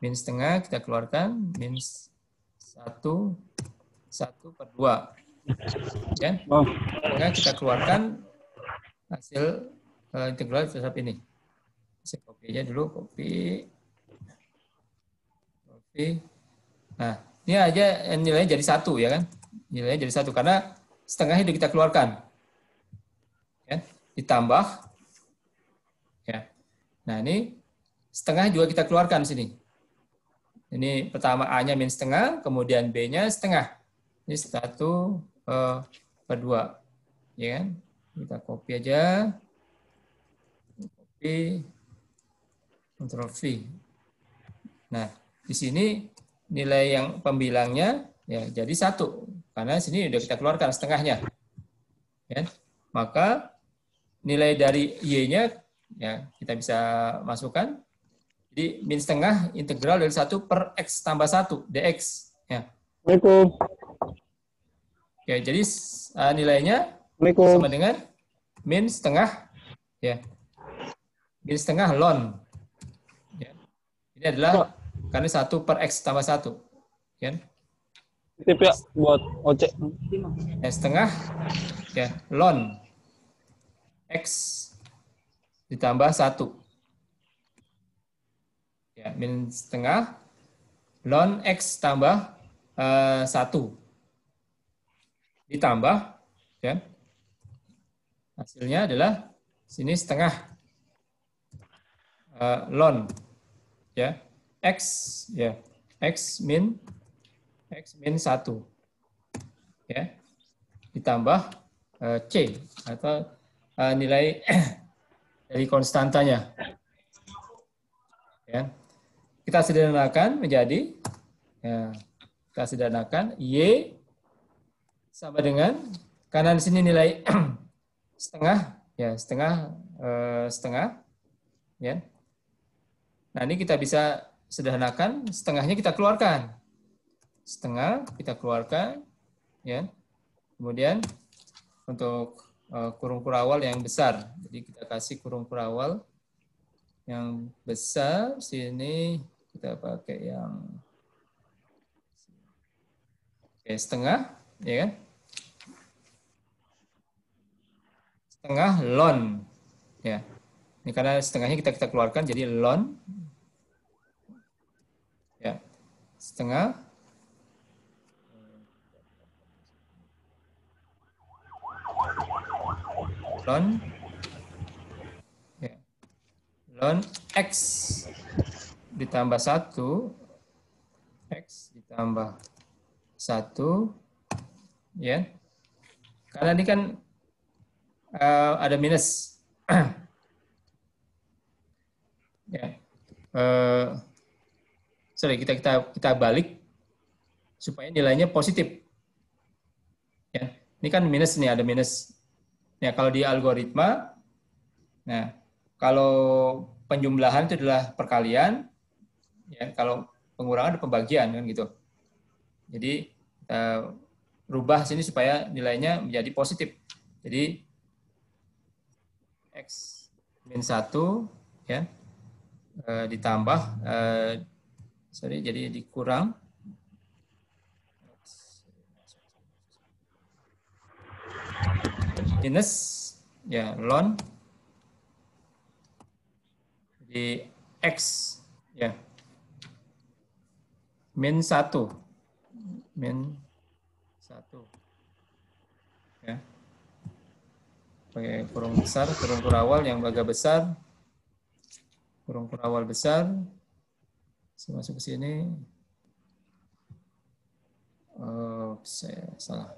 Min setengah kita keluarkan min 1/2. Ya. Setengah kita keluarkan hasil integral terhadap ini. Saya copy-nya dulu, copy. Nah, ini aja nilainya jadi 1 ya kan? Nilainya jadi 1 karena setengahnya sudah kita keluarkan. Ya, ditambah. Ya. Nah, ini setengah juga kita keluarkan sini. Ini pertama A-nya min setengah, kemudian B-nya setengah. Ini 1/2. Ya kan? Kita copy aja. Copy. Ctrl V. Nah, di sini nilai yang pembilangnya ya jadi 1. Karena sini sudah kita keluarkan setengahnya. Ya. Maka nilai dari Y-nya ya kita bisa masukkan. Jadi min setengah integral dari 1/x tambah 1 dx. Ya. Assalamualaikum. Ya, jadi nilainya Assalamualaikum. sama dengan min setengah ya. Min setengah ln. Ya. Ini adalah karena 1/x tambah 1. Ya. Tip ya buat OC. Ya, setengah ya ln x ditambah 1. Ya, min setengah ln x tambah 1 ditambah ya hasilnya adalah sini setengah ln ya x min 1 ya ditambah c atau nilai dari konstantanya ya. Kita sederhanakan menjadi ya, kita sederhanakan y sama dengan karena di sini nilai setengah ya setengah ya. Nah, ini kita bisa sederhanakan, setengahnya kita keluarkan. Setengah kita keluarkan ya. Kemudian untuk kurung kurawal yang besar. Jadi kita kasih kurung kurawal yang besar sini kita pakai yang setengah ya kan? Setengah ln ya. Ini karena setengahnya kita keluarkan jadi ln ya. Setengah ln ya. Ln x ditambah 1 x ditambah 1 ya. Karena ini kan ada minus. Ya. Sorry, kita balik supaya nilainya positif. Ya. Ini kan minus nih, ada minus. Ya, kalau di algoritma, nah kalau penjumlahan itu adalah perkalian, ya kalau pengurangan ada pembagian kan gitu. Jadi rubah sini supaya nilainya menjadi positif. Jadi x min 1 ya, ditambah jadi dikurang minus ya ln di x ya min 1 ya, pakai kurung besar, kurung kurawal yang agak besar, kurung kurawal besar, saya masuk ke sini. Saya salah.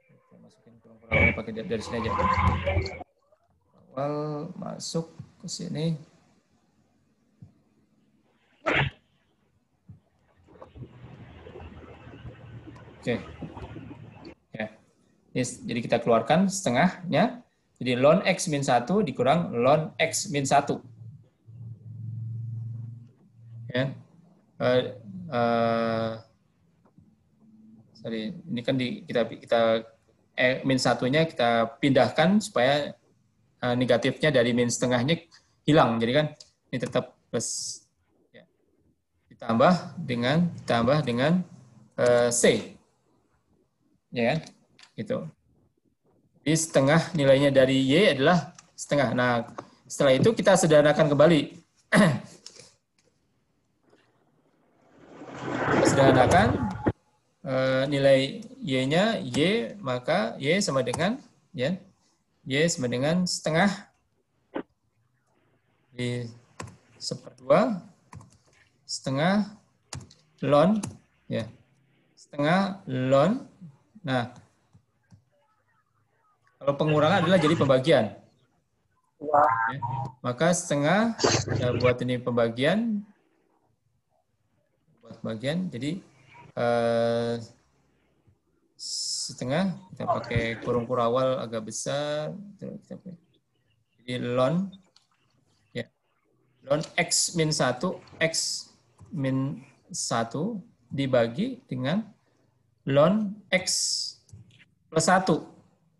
Kita masukin kurung kurawal pakai dari sini aja. Kurawal masuk ke sini. Oke. Ya. Jadi kita keluarkan setengahnya. Jadi ln x min 1 dikurang ln x min 1. Ya. Sorry, ini kan kita min 1-nya kita pindahkan supaya negatifnya dari min setengahnya hilang. Jadi kan ini tetap plus. Ya. Ditambah dengan C. Ya kan? Gitu. Jadi setengah nilainya dari Y adalah setengah. Nah, setelah itu kita sederhanakan kembali. Sederhanakan nilai Y-nya Y, maka Y sama dengan ya, Y sama dengan setengah di 1/2 setengah ln ya, setengah ln. Nah, kalau pengurangan adalah jadi pembagian. Ya, maka setengah ya, buat ini pembagian. Jadi setengah kita pakai kurung kurawal agak besar. Jadi ln ya, ln x min 1 dibagi dengan ln x plus 1.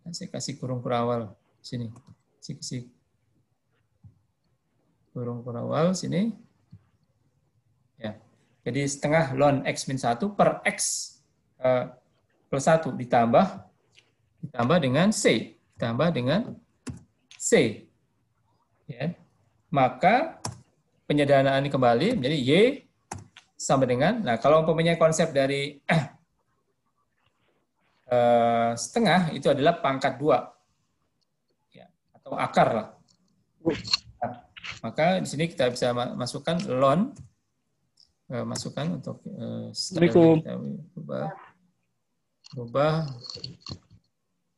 Nah, saya kasih kurung kurawal sini. Kasih kurung kurawal sini. Ya. Jadi setengah ln x min 1 per x plus 1 ditambah dengan C. Ditambah dengan C. Ya. Maka penyederhanaan ini kembali menjadi Y sama dengan, nah kalau umpamanya konsep dari setengah itu adalah pangkat 2 ya, atau akar lah. Nah, maka di sini kita bisa masukkan ln, masukkan untuk Assalamualaikum. kita ubah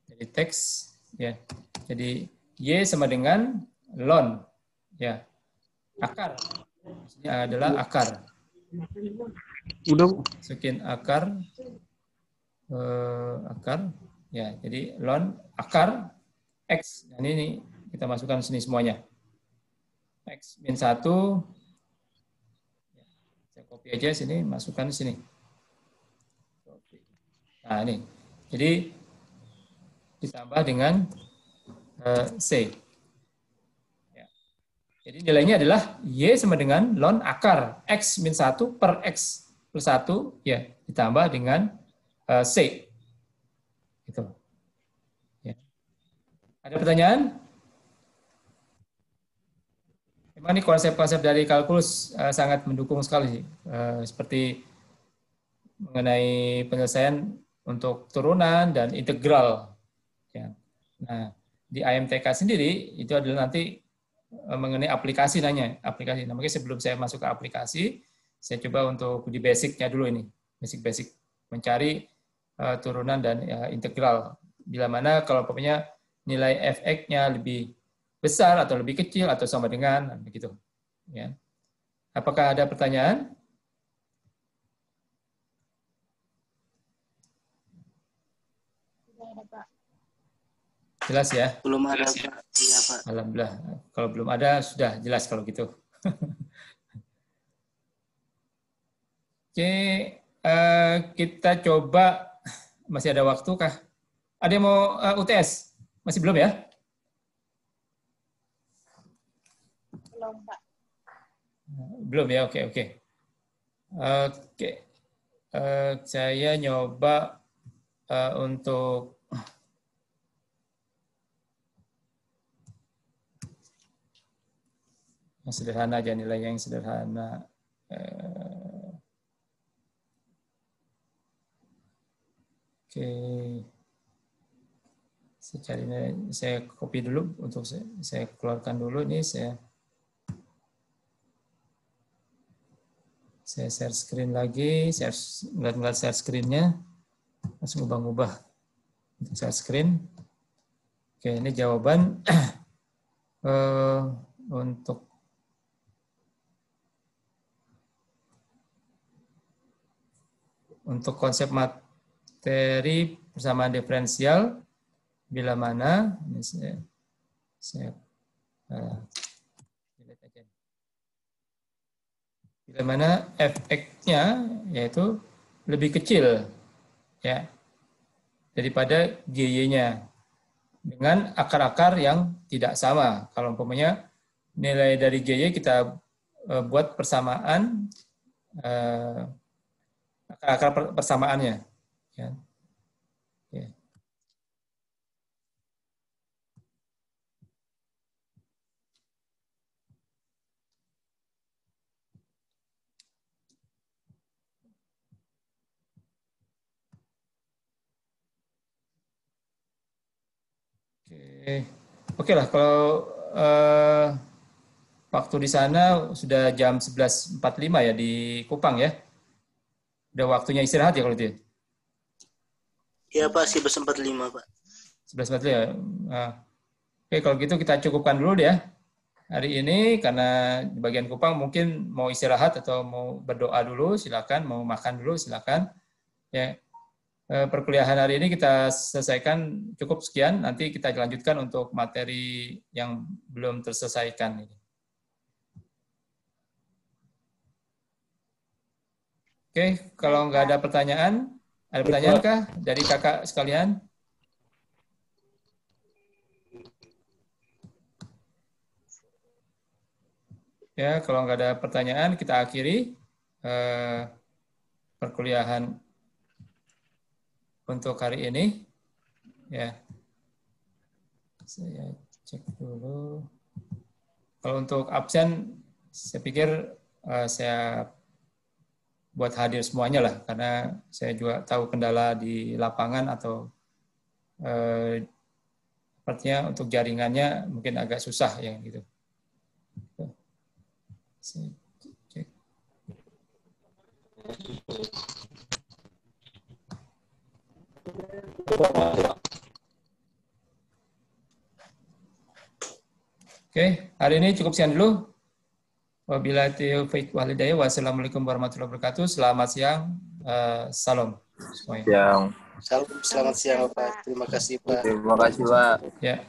jadi teks ya. Jadi Y sama dengan ln ya, akar. Ini adalah akar. Udah. Masukin akar ya, jadi ln akar x. Dan ini kita masukkan sini semuanya. X min 1. Saya copy aja sini, masukkan sini. Nah, ini. Jadi ditambah dengan C. Ya. Jadi nilainya adalah Y sama dengan ln akar X min 1 per X plus 1 ya, ditambah dengan C. Gitu. Ya. Ada pertanyaan? Memang ini konsep-konsep dari kalkulus sangat mendukung sekali. Seperti mengenai penyelesaian untuk turunan dan integral. Ya. Nah, di IMTK sendiri itu adalah nanti mengenai aplikasi aplikasi. Nah, mungkin sebelum saya masuk ke aplikasi, saya coba untuk di basicnya dulu ini, basic mencari turunan dan integral. Bila mana kalau pokoknya nilai fx-nya lebih besar atau lebih kecil atau sama dengan begitu. Ya. Apakah ada pertanyaan? Jelas ya? Belum ada, Pak. Iya, Pak. Alhamdulillah. Kalau belum ada, sudah jelas kalau gitu. Oke, kita coba. Masih ada waktu kah? Ada yang mau UTS? Masih belum ya? belum, Pak. Belum ya, oke. Oke, saya nyoba untuk yang sederhana aja, nilai yang sederhana. Oke, saya cari nilai, saya copy dulu untuk saya keluarkan dulu nih, saya share screen lagi, ngeliat share screen-nya, langsung ubah-ubah untuk share screen. Oke, ini jawaban untuk konsep materi persamaan diferensial bila mana ini saya delete aja. Bila mana fx-nya yaitu lebih kecil ya daripada GY-nya dengan akar-akar yang tidak sama. Kalau umpamanya nilai dari GY kita buat persamaan akar persamaannya ya. Ya. Oke lah, kalau waktu di sana sudah jam 11.45 ya di Kupang ya. Udah waktunya istirahat ya kalau itu ya? Iya Pak, 11.45 Pak. 11.45 ya. Nah, oke, kalau gitu kita cukupkan dulu ya hari ini, karena di bagian Kupang mungkin mau istirahat atau mau berdoa dulu, silakan. Mau makan dulu, silakan. Ya. Perkuliahan hari ini kita selesaikan cukup sekian. Nanti kita lanjutkan untuk materi yang belum terselesaikan ini. Oke, kalau nggak ada pertanyaan, ada pertanyaankah dari kakak sekalian? Ya, kalau nggak ada pertanyaan, kita akhiri perkuliahan untuk hari ini. Ya, saya cek dulu. Kalau untuk absen, saya pikir saya buat hadir semuanya lah, karena saya juga tahu kendala di lapangan atau sepertinya untuk jaringannya mungkin agak susah ya gitu. Saya cek. Oke, hari ini cukup sekian dulu. Wabillahi taufiq wal hidayah. Wassalamualaikum warahmatullahi wabarakatuh. Selamat siang. Salam semuanya. Yang Selamat siang Pak. Terima kasih Pak. terima kasih Pak. Ya.